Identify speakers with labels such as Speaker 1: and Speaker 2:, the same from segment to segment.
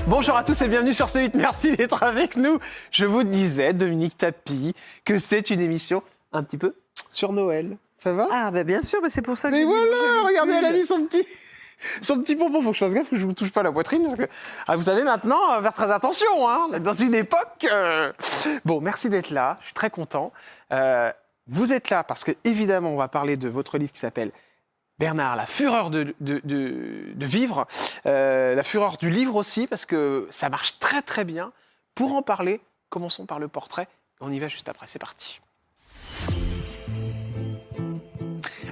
Speaker 1: Bonjour à tous et bienvenue sur C8, merci d'être avec nous. Je vous disais, Dominique Tapie, que c'est une émission un petit peu sur Noël. Ça va?
Speaker 2: Ah, bah bien sûr, mais c'est pour ça que
Speaker 1: Mais
Speaker 2: j'ai mis
Speaker 1: voilà,
Speaker 2: mon joli
Speaker 1: regardez, elle a
Speaker 2: pull.
Speaker 1: mis son petit pompon. Faut que je fasse gaffe que je ne vous touche pas la poitrine. Parce que, vous savez maintenant, faire très attention. Hein, on est dans une époque... Bon, merci d'être là, je suis très content. Vous êtes là parce que, évidemment, on va parler de votre livre qui s'appelle Bernard, la fureur de vivre, la fureur du livre aussi, parce que ça marche très très bien. Pour en parler, commençons par le portrait. On y va juste après, c'est parti.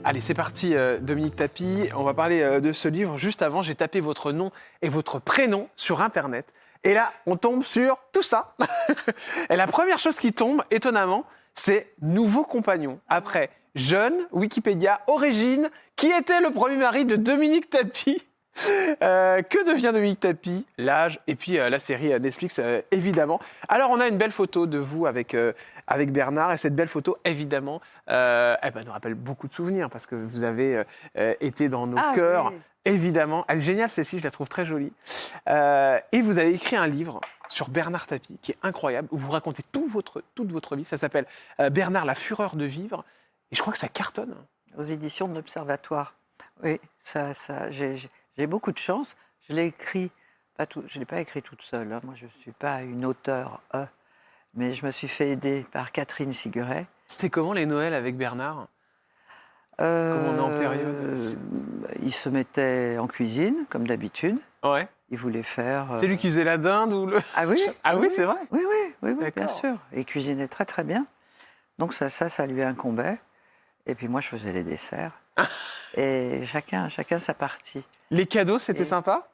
Speaker 1: Allez, c'est parti, Dominique Tapie. On va parler de ce livre. Juste avant, j'ai tapé votre nom et votre prénom sur Internet. Et là, on tombe sur tout ça. Et la première chose qui tombe, étonnamment, c'est nouveau compagnon. Après, jeune, Wikipédia, origine, qui était le premier mari de Dominique Tapie. Que devient Dominique Tapie? L'âge et puis la série Netflix, évidemment. Alors, on a une belle photo de vous avec Bernard. Et cette belle photo, évidemment, nous rappelle beaucoup de souvenirs parce que vous avez été dans nos cœurs,
Speaker 2: oui.
Speaker 1: évidemment. Elle est géniale, celle-ci, je la trouve très jolie. Et vous avez écrit un livre sur Bernard Tapie, qui est incroyable, où vous racontez toute votre vie. Ça s'appelle Bernard, la fureur de vivre. Et je crois que ça cartonne.
Speaker 2: Aux éditions de l'Observatoire. Oui, j'ai beaucoup de chance. Je l'ai écrit, je ne l'ai pas écrit toute seule. Hein. Moi, je ne suis pas une auteure, mais je me suis fait aider par Catherine Siguret.
Speaker 1: C'était comment les Noëls avec Bernard? Comment on est en période?
Speaker 2: Il se mettait en cuisine, comme d'habitude.
Speaker 1: Ouais.
Speaker 2: Il voulait faire...
Speaker 1: C'est lui qui faisait la dinde ou le...
Speaker 2: Ah oui?
Speaker 1: Ah oui, c'est vrai?
Speaker 2: Oui, bien
Speaker 1: D'accord.
Speaker 2: sûr. Il cuisinait très, très bien. Donc ça lui incombait. Et puis moi, je faisais les desserts. Et chacun sa partie.
Speaker 1: Les cadeaux, c'était sympa?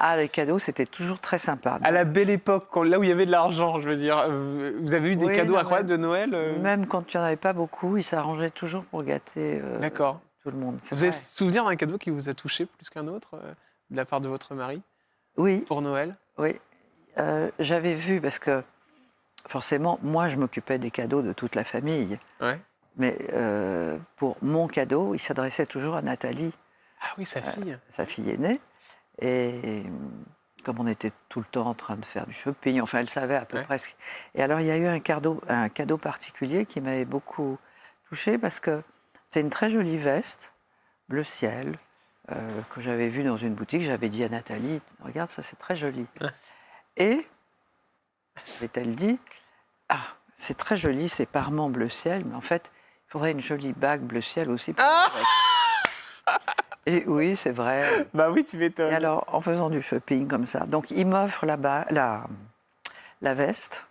Speaker 2: Ah, les cadeaux, c'était toujours très sympa.
Speaker 1: À la belle époque, là où il y avait de l'argent, je veux dire. Vous avez eu des cadeaux incroyables de Noël?
Speaker 2: Même quand il n'y en avait pas beaucoup, il s'arrangeait toujours pour gâter
Speaker 1: D'accord.
Speaker 2: tout le monde.
Speaker 1: Vous avez souvenir d'un cadeau qui vous a touché plus qu'un autre de la part de votre mari?
Speaker 2: Oui.
Speaker 1: Pour Noël?
Speaker 2: Oui. J'avais vu, parce que forcément, moi, je m'occupais des cadeaux de toute la famille.
Speaker 1: Ouais.
Speaker 2: Mais pour mon cadeau, il s'adressait toujours à Nathalie.
Speaker 1: Ah oui, sa fille.
Speaker 2: Sa fille aînée. Et comme on était tout le temps en train de faire du shopping, enfin, elle savait à peu près ce... Et alors, il y a eu un cadeau particulier qui m'avait beaucoup touchée, parce que c'est une très jolie veste, bleu ciel, que j'avais vue dans une boutique. J'avais dit à Nathalie, regarde, ça, c'est très joli. Et elle dit, c'est très joli, c'est parement bleu ciel, mais en fait, il faudrait une jolie bague bleu ciel aussi. Et oui, c'est vrai.
Speaker 1: Bah oui, tu m'étonnes.
Speaker 2: Et alors, en faisant du shopping comme ça, donc il m'offre la veste.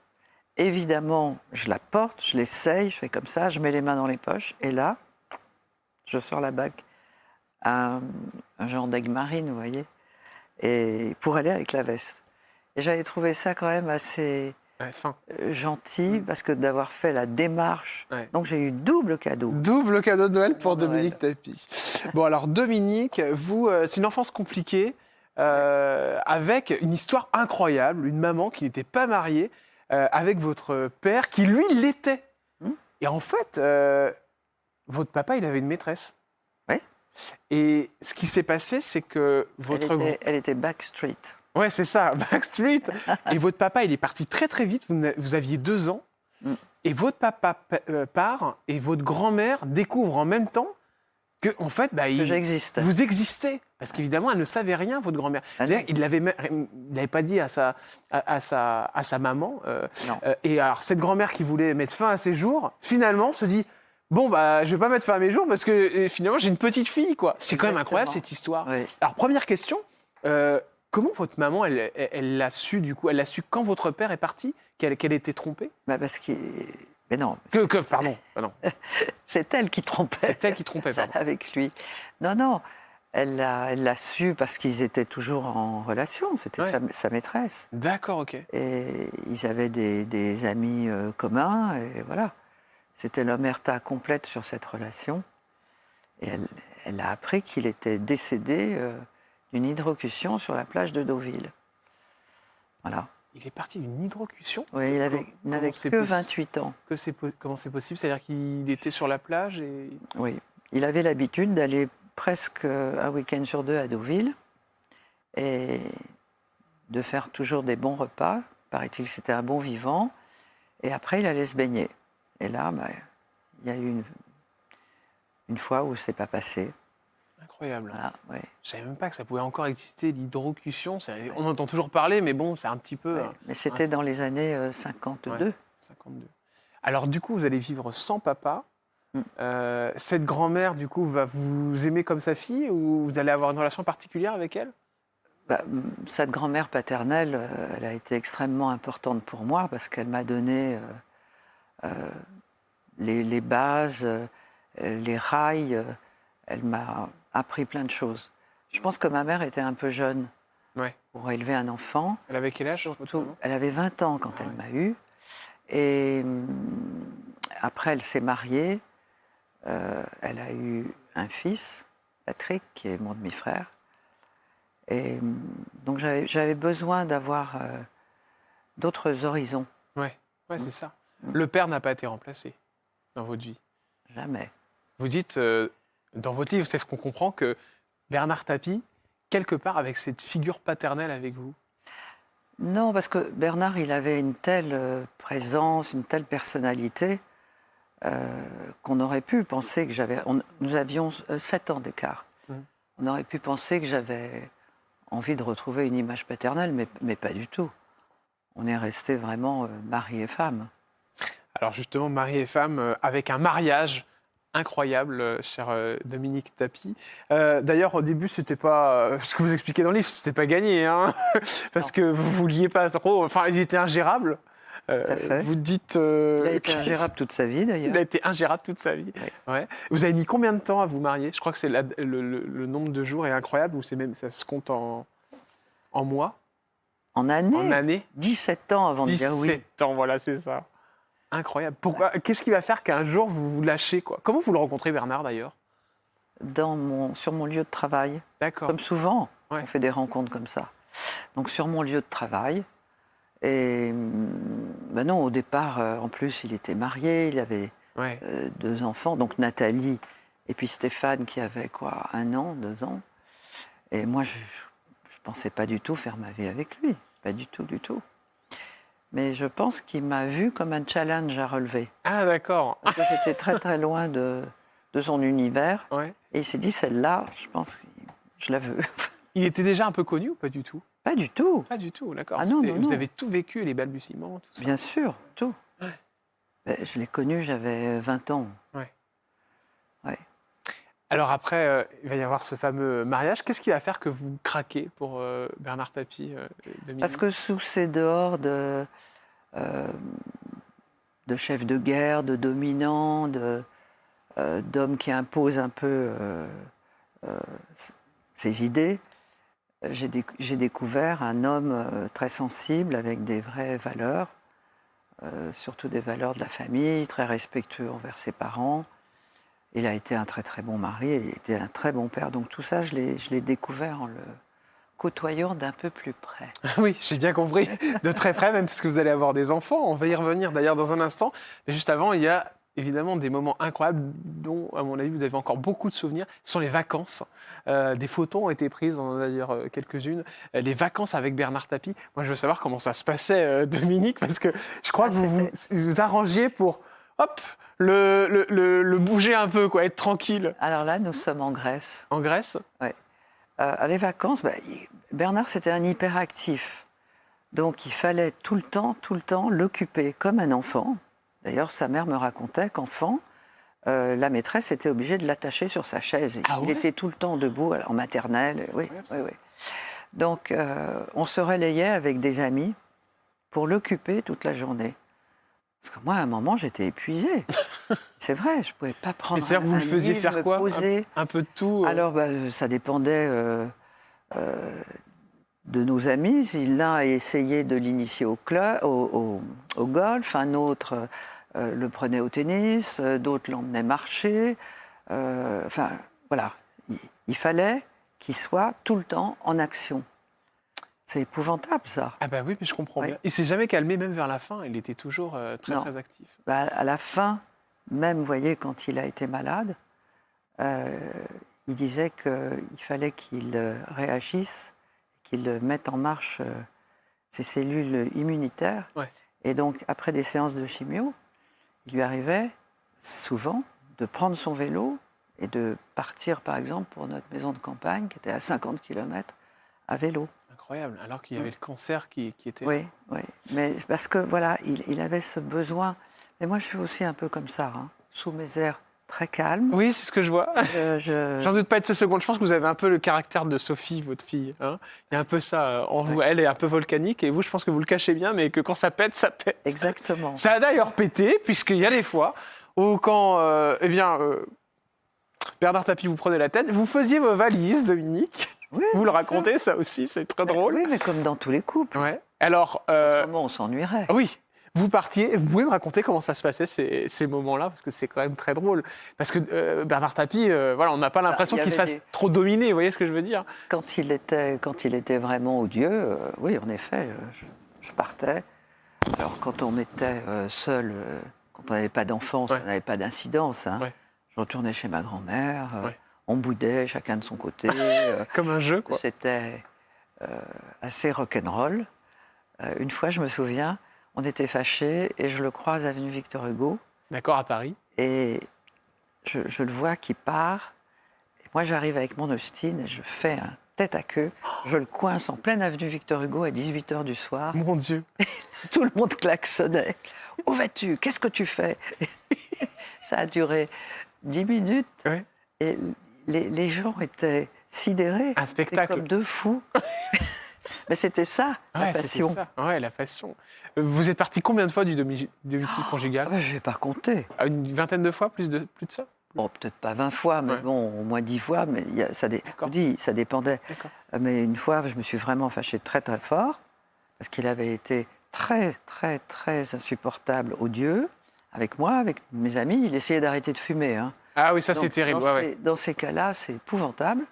Speaker 2: Évidemment, je la porte, je l'essaye, je fais comme ça, je mets les mains dans les poches, et là, je sors la bague. Un genre d'aigle marine, vous voyez, et pour aller avec la veste. Et j'avais trouvé ça quand même assez gentil, parce que d'avoir fait la démarche. Donc j'ai eu double cadeau.
Speaker 1: Double cadeau de Noël pour Dominique Tapie. Bon, alors Dominique, vous, c'est une enfance compliquée, avec une histoire incroyable, une maman qui n'était pas mariée, avec votre père qui, lui, l'était. Et en fait, votre papa, il avait une maîtresse.
Speaker 2: Oui.
Speaker 1: Et ce qui s'est passé, c'est que votre...
Speaker 2: Elle était backstreet.
Speaker 1: Ouais, c'est ça, Backstreet. Et votre papa, il est parti très très vite. Vous aviez 2 ans. Et votre papa part et votre grand-mère découvre en même temps que, en fait,
Speaker 2: que j'existe.
Speaker 1: Vous existez. Parce qu'évidemment, elle ne savait rien, votre grand-mère. C'est-à-dire, il ne l'avait pas dit à sa maman.
Speaker 2: Non.
Speaker 1: Et alors, cette grand-mère qui voulait mettre fin à ses jours, finalement, se dit... Bon, bah, je vais pas mettre fin à mes jours parce que finalement, j'ai une petite fille, quoi. C'est quand même incroyable, cette histoire.
Speaker 2: Oui.
Speaker 1: Alors, première question, comment votre maman, elle l'a su, du coup? Elle l'a su quand votre père est parti, qu'elle était trompée?
Speaker 2: Parce qu'il... Mais non.
Speaker 1: Pardon.
Speaker 2: C'est elle qui trompait.
Speaker 1: C'est elle qui trompait, pardon.
Speaker 2: Avec lui. Non, elle l'a su parce qu'ils étaient toujours en relation. C'était sa maîtresse.
Speaker 1: D'accord, ok.
Speaker 2: Et ils avaient des amis communs, et voilà. C'était l'omerta complète sur cette relation. Et elle a appris qu'il était décédé d'une hydrocution sur la plage de Deauville. Voilà.
Speaker 1: Il est parti d'une hydrocution?
Speaker 2: Oui, il n'avait que 28 ans.
Speaker 1: Comment c'est possible? C'est-à-dire qu'il était sur la plage et...
Speaker 2: Oui, il avait l'habitude d'aller presque un week-end sur 2 à Deauville et de faire toujours des bons repas. Paraît-il que c'était un bon vivant. Et après, il allait se baigner. Et là, il y a eu une fois où c'est pas passé.
Speaker 1: Incroyable.
Speaker 2: Voilà, ouais.
Speaker 1: Je savais même pas que ça pouvait encore exister, l'hydrocution. On entend toujours parler, mais bon, c'est un petit peu...
Speaker 2: Ouais. Mais c'était dans les années 52.
Speaker 1: Ouais, 52. Alors du coup, vous allez vivre sans papa.
Speaker 2: Mm.
Speaker 1: Cette grand-mère, du coup, va vous aimer comme sa fille ou vous allez avoir une relation particulière avec elle?
Speaker 2: Cette grand-mère paternelle, elle a été extrêmement importante pour moi parce qu'elle m'a donné les bases, les rails. Elle m'a appris plein de choses. Je pense que ma mère était un peu jeune
Speaker 1: Ouais.
Speaker 2: pour élever un enfant.
Speaker 1: Elle avait quel âge?
Speaker 2: Surtout, elle avait 20 ans quand
Speaker 1: Ah
Speaker 2: elle
Speaker 1: ouais.
Speaker 2: m'a eue. Et après, elle s'est mariée. Elle a eu un fils, Patrick, qui est mon demi-frère. Et donc j'avais besoin d'avoir d'autres horizons.
Speaker 1: Ouais, c'est ça. Le père n'a pas été remplacé dans votre vie.
Speaker 2: Jamais.
Speaker 1: Vous dites, dans votre livre, c'est ce qu'on comprend, que Bernard Tapie, quelque part, avec cette figure paternelle avec vous.
Speaker 2: Non, parce que Bernard, il avait une telle présence, une telle personnalité qu'on aurait pu penser que j'avais... Nous avions 7 ans d'écart. On aurait pu penser que j'avais envie de retrouver une image paternelle, mais pas du tout. On est restés vraiment mari et femme.
Speaker 1: Alors justement, mari et femme, avec un mariage incroyable, cher Dominique Tapie. D'ailleurs, au début, c'était pas ce que vous expliquez dans le livre, c'était pas gagné, hein, parce
Speaker 2: Non.
Speaker 1: que vous vouliez pas trop. Enfin, il était ingérable.
Speaker 2: Tout à fait.
Speaker 1: Vous dites.
Speaker 2: Il a été ingérable toute sa vie, d'ailleurs.
Speaker 1: Il a été ingérable toute sa vie.
Speaker 2: Oui.
Speaker 1: Ouais. Vous avez mis combien de temps à vous marier? Je crois que c'est le nombre de jours est incroyable, ou c'est même ça se compte en mois,
Speaker 2: En année,
Speaker 1: en années.
Speaker 2: 17 ans avant de dire oui.
Speaker 1: 17 ans, voilà, c'est ça. Incroyable. Pourquoi? Qu'est-ce qui va faire qu'un jour vous vous lâchez, quoi? Comment vous le rencontrez, Bernard, d'ailleurs?
Speaker 2: Sur mon lieu de travail.
Speaker 1: D'accord.
Speaker 2: Comme souvent,
Speaker 1: Ouais.
Speaker 2: on fait des rencontres comme ça. Donc sur mon lieu de travail. Et non, au départ, en plus, il était marié, il avait
Speaker 1: Ouais.
Speaker 2: 2 enfants, donc Nathalie et puis Stéphane qui avait quoi, 1 an, 2 ans. Et moi, je ne pensais pas du tout faire ma vie avec lui, pas du tout, du tout. Mais je pense qu'il m'a vu comme un challenge à relever.
Speaker 1: Ah, d'accord.
Speaker 2: Parce que j'étais très très loin de son univers.
Speaker 1: Ouais.
Speaker 2: Et il s'est dit, celle-là, je pense que je la veux.
Speaker 1: Il était déjà un peu connu ou pas du tout?
Speaker 2: Pas du tout.
Speaker 1: Pas du tout, d'accord.
Speaker 2: Ah non, non,
Speaker 1: Vous
Speaker 2: non.
Speaker 1: avez tout vécu, les balbutiements, tout ça.
Speaker 2: Bien sûr, tout.
Speaker 1: Ouais.
Speaker 2: Je l'ai connu, j'avais 20 ans.
Speaker 1: Ouais.
Speaker 2: Ouais.
Speaker 1: Alors après, il va y avoir ce fameux mariage. Qu'est-ce qui va faire que vous craquez pour Bernard Tapie, Dominique?
Speaker 2: Parce que sous ces dehors de chefs de guerre, de dominants, d'hommes qui imposent un peu ses idées, j'ai découvert un homme très sensible avec des vraies valeurs, surtout des valeurs de la famille, très respectueux envers ses parents. Il a été un très très bon mari, il était un très bon père. Donc tout ça, je l'ai découvert en le côtoyant d'un peu plus près.
Speaker 1: Oui, j'ai bien compris. De très près, même parce que vous allez avoir des enfants. On va y revenir d'ailleurs dans un instant. Mais juste avant, il y a évidemment des moments incroyables dont, à mon avis, vous avez encore beaucoup de souvenirs. Ce sont les vacances. Des photos ont été prises, on en a d'ailleurs quelques-unes. Les vacances avec Bernard Tapie. Moi, je veux savoir comment ça se passait, Dominique, parce que je crois que vous arrangiez pour, hop, le bouger un peu, quoi, être tranquille.
Speaker 2: Alors là, nous sommes en Grèce.
Speaker 1: En Grèce?
Speaker 2: Ouais. Les vacances, Bernard, c'était un hyperactif. Donc, il fallait tout le temps, l'occuper comme un enfant. D'ailleurs, sa mère me racontait qu'enfant, la maîtresse était obligée de l'attacher sur sa chaise.
Speaker 1: Ah
Speaker 2: il
Speaker 1: ouais?
Speaker 2: était tout le temps debout, en maternelle. Oui,
Speaker 1: incroyable,
Speaker 2: oui, oui. Donc, on se relayait avec des amis pour l'occuper toute la journée. Parce que moi, à un moment, j'étais épuisée. C'est vrai, je ne pouvais pas prendre
Speaker 1: Mais c'est-à-dire que vous le faisiez
Speaker 2: livre,
Speaker 1: faire
Speaker 2: me
Speaker 1: quoi?
Speaker 2: poser.
Speaker 1: Un peu de tout?
Speaker 2: Alors, ça dépendait de nos amis. L'un a essayé de l'initier au golf, un autre le prenait au tennis, d'autres l'emmenaient marcher. Enfin, voilà. Il fallait qu'il soit tout le temps en action. C'est épouvantable, ça.
Speaker 1: Ah bah oui, mais je comprends
Speaker 2: Oui.
Speaker 1: bien. Il s'est jamais calmé, même vers la fin. Il était toujours très,
Speaker 2: Non.
Speaker 1: très actif.
Speaker 2: À la fin, même, vous voyez, quand il a été malade, il disait qu'il fallait qu'il réagisse, qu'il mette en marche ses cellules immunitaires.
Speaker 1: Ouais.
Speaker 2: Et donc, après des séances de chimio, il lui arrivait souvent de prendre son vélo et de partir, par exemple, pour notre maison de campagne, qui était à 50 km, à vélo.
Speaker 1: Incroyable, alors qu'il y avait le cancer qui était...
Speaker 2: Oui, oui. Mais parce que, voilà, il avait ce besoin. Mais moi, je suis aussi un peu comme ça, hein, sous mes airs très calmes.
Speaker 1: Oui, c'est ce que je vois. J'en doute pas de ce seconde. Je pense que vous avez un peu le caractère de Sophie, votre fille. Hein. Il y a un peu ça en vous. Elle est un peu volcanique et vous, je pense que vous le cachez bien, mais que quand ça pète, ça pète.
Speaker 2: Exactement.
Speaker 1: Ça a d'ailleurs pété, puisqu'il y a des fois où quand, Bernard Tapie vous prenait la tête, vous faisiez vos valises, Dominique.
Speaker 2: Oui,
Speaker 1: Vous le
Speaker 2: bien
Speaker 1: racontez, ça aussi, c'est très drôle.
Speaker 2: Oui, mais comme dans tous les couples.
Speaker 1: Ouais. Alors,
Speaker 2: Autrement, on s'ennuierait.
Speaker 1: oui, vous partiez. Vous pouvez me raconter comment ça se passait ces moments-là, parce que c'est quand même très drôle. Parce que Bernard Tapie, voilà, on n'a pas l'impression
Speaker 2: il y
Speaker 1: qu'il se
Speaker 2: avait
Speaker 1: fasse trop dominer. Vous voyez ce que je veux dire?
Speaker 2: Quand il était vraiment odieux, oui, en effet, je partais. Alors, quand on était seul, quand on n'avait pas d'enfance,
Speaker 1: Ouais.
Speaker 2: on n'avait pas d'incidence, hein,
Speaker 1: Ouais.
Speaker 2: je retournais chez ma grand-mère,
Speaker 1: Ouais.
Speaker 2: on boudait chacun de son côté.
Speaker 1: Comme un jeu, quoi.
Speaker 2: C'était assez rock'n'roll. Une fois, je me souviens, on était fâchés et je le croise avenue Victor Hugo
Speaker 1: D'accord, à Paris.
Speaker 2: et je le vois qui part. Et moi, j'arrive avec mon Austin et je fais un tête à queue. Je le coince en pleine avenue Victor Hugo à 18h du soir.
Speaker 1: Mon Dieu.
Speaker 2: Tout le monde klaxonnait. Où vas-tu? Qu'est-ce que tu fais? Ça a duré 10 minutes
Speaker 1: Ouais.
Speaker 2: et les gens étaient sidérés.
Speaker 1: Un
Speaker 2: C'était
Speaker 1: spectacle.
Speaker 2: comme deux fous. Mais c'était ça, la
Speaker 1: Ouais,
Speaker 2: passion.
Speaker 1: c'était ça. Ouais, la passion. Vous êtes parti combien de fois du domicile conjugal?
Speaker 2: Ah ben, je ne vais pas compter.
Speaker 1: Une vingtaine de fois, plus de ça?
Speaker 2: Bon, peut-être pas 20 fois, mais
Speaker 1: Ouais.
Speaker 2: bon, au moins 10 fois. Mais ça,
Speaker 1: D'accord.
Speaker 2: ça dépendait.
Speaker 1: D'accord.
Speaker 2: Mais une fois, je me suis vraiment fâchée très, très fort, parce qu'il avait été très, très, très insupportable, odieux, avec moi, avec mes amis. Il essayait d'arrêter de fumer. Hein.
Speaker 1: Ah oui, ça c'est
Speaker 2: Donc,
Speaker 1: terrible.
Speaker 2: Dans,
Speaker 1: Ouais,
Speaker 2: ces,
Speaker 1: ouais.
Speaker 2: dans ces cas-là, c'est épouvantable.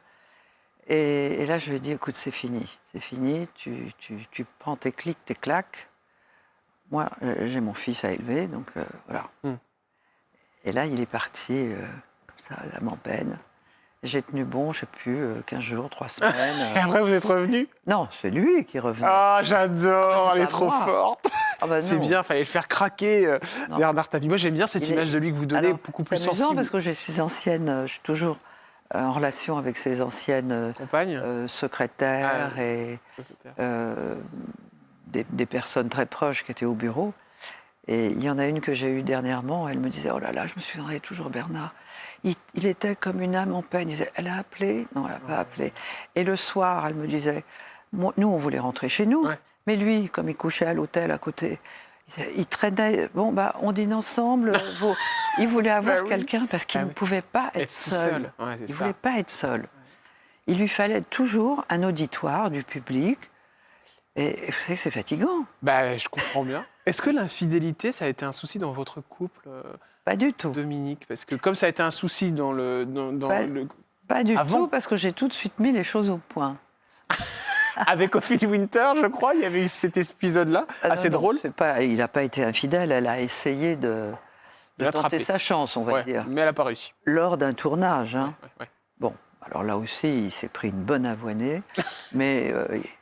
Speaker 2: Et là, je lui ai dit, écoute, c'est fini. C'est fini. Tu prends tes clics, tes claques. Moi, j'ai mon fils à élever, donc voilà. Et là, il est parti, comme ça, l'âme en peine. J'ai tenu bon, je ne sais plus, 15 jours, 3 semaines.
Speaker 1: Et après, vous êtes revenu?
Speaker 2: Non, c'est lui qui est revenu.
Speaker 1: Ah, j'adore,
Speaker 2: Ah,
Speaker 1: elle
Speaker 2: c'est
Speaker 1: est
Speaker 2: pas
Speaker 1: trop
Speaker 2: moi.
Speaker 1: forte.
Speaker 2: Ah bah
Speaker 1: C'est
Speaker 2: non.
Speaker 1: bien, fallait le faire craquer,
Speaker 2: Non.
Speaker 1: Bernard Tapie. Moi, j'aime bien cette
Speaker 2: Il est-
Speaker 1: image de lui que vous donnez,
Speaker 2: Alors,
Speaker 1: beaucoup plus
Speaker 2: c'est amusant
Speaker 1: sensible.
Speaker 2: parce que j'ai ces anciennes, je suis toujours en relation avec ces anciennes
Speaker 1: Compagne.
Speaker 2: secrétaires
Speaker 1: Ah,
Speaker 2: et des personnes très proches qui étaient au bureau. Et il y en a une que j'ai eue dernièrement, elle me disait, oh là là, je me souviendrai toujours Bernard. Il était comme une âme en peine. Il disait, elle a appelé? Non, elle n'a pas appelé. Et le soir, elle me disait, nous, on voulait rentrer chez nous.
Speaker 1: Ouais.
Speaker 2: Mais lui, comme il couchait à l'hôtel à côté, il traînait, bon, bah, on dîne ensemble. Il voulait avoir
Speaker 1: Bah oui.
Speaker 2: quelqu'un parce qu'il
Speaker 1: Ah
Speaker 2: ne
Speaker 1: oui.
Speaker 2: pouvait pas être
Speaker 1: Être tout
Speaker 2: seul.
Speaker 1: seul. Ouais, c'est
Speaker 2: Il ne
Speaker 1: ça.
Speaker 2: voulait pas être seul. Il lui fallait toujours un auditoire du public. Et c'est fatigant.
Speaker 1: Bah, je comprends bien. Est-ce que l'infidélité, ça a été un souci dans votre couple,
Speaker 2: Pas du tout.
Speaker 1: Dominique? Parce que comme ça a été un souci dans le...
Speaker 2: Bah, Pas du
Speaker 1: Avant.
Speaker 2: tout, parce que j'ai tout de suite mis les choses au point.
Speaker 1: Avec Ophélie Winter, je crois, il y avait eu cet épisode-là,
Speaker 2: Ah non,
Speaker 1: assez
Speaker 2: non,
Speaker 1: drôle.
Speaker 2: il n'a pas été infidèle, elle a essayé de
Speaker 1: l'attraper.
Speaker 2: tenter sa chance, on va
Speaker 1: Ouais,
Speaker 2: dire,
Speaker 1: mais elle n'a pas réussi.
Speaker 2: lors d'un tournage. Hein.
Speaker 1: Ouais.
Speaker 2: Bon, alors là aussi, il s'est pris une bonne avoinée, mais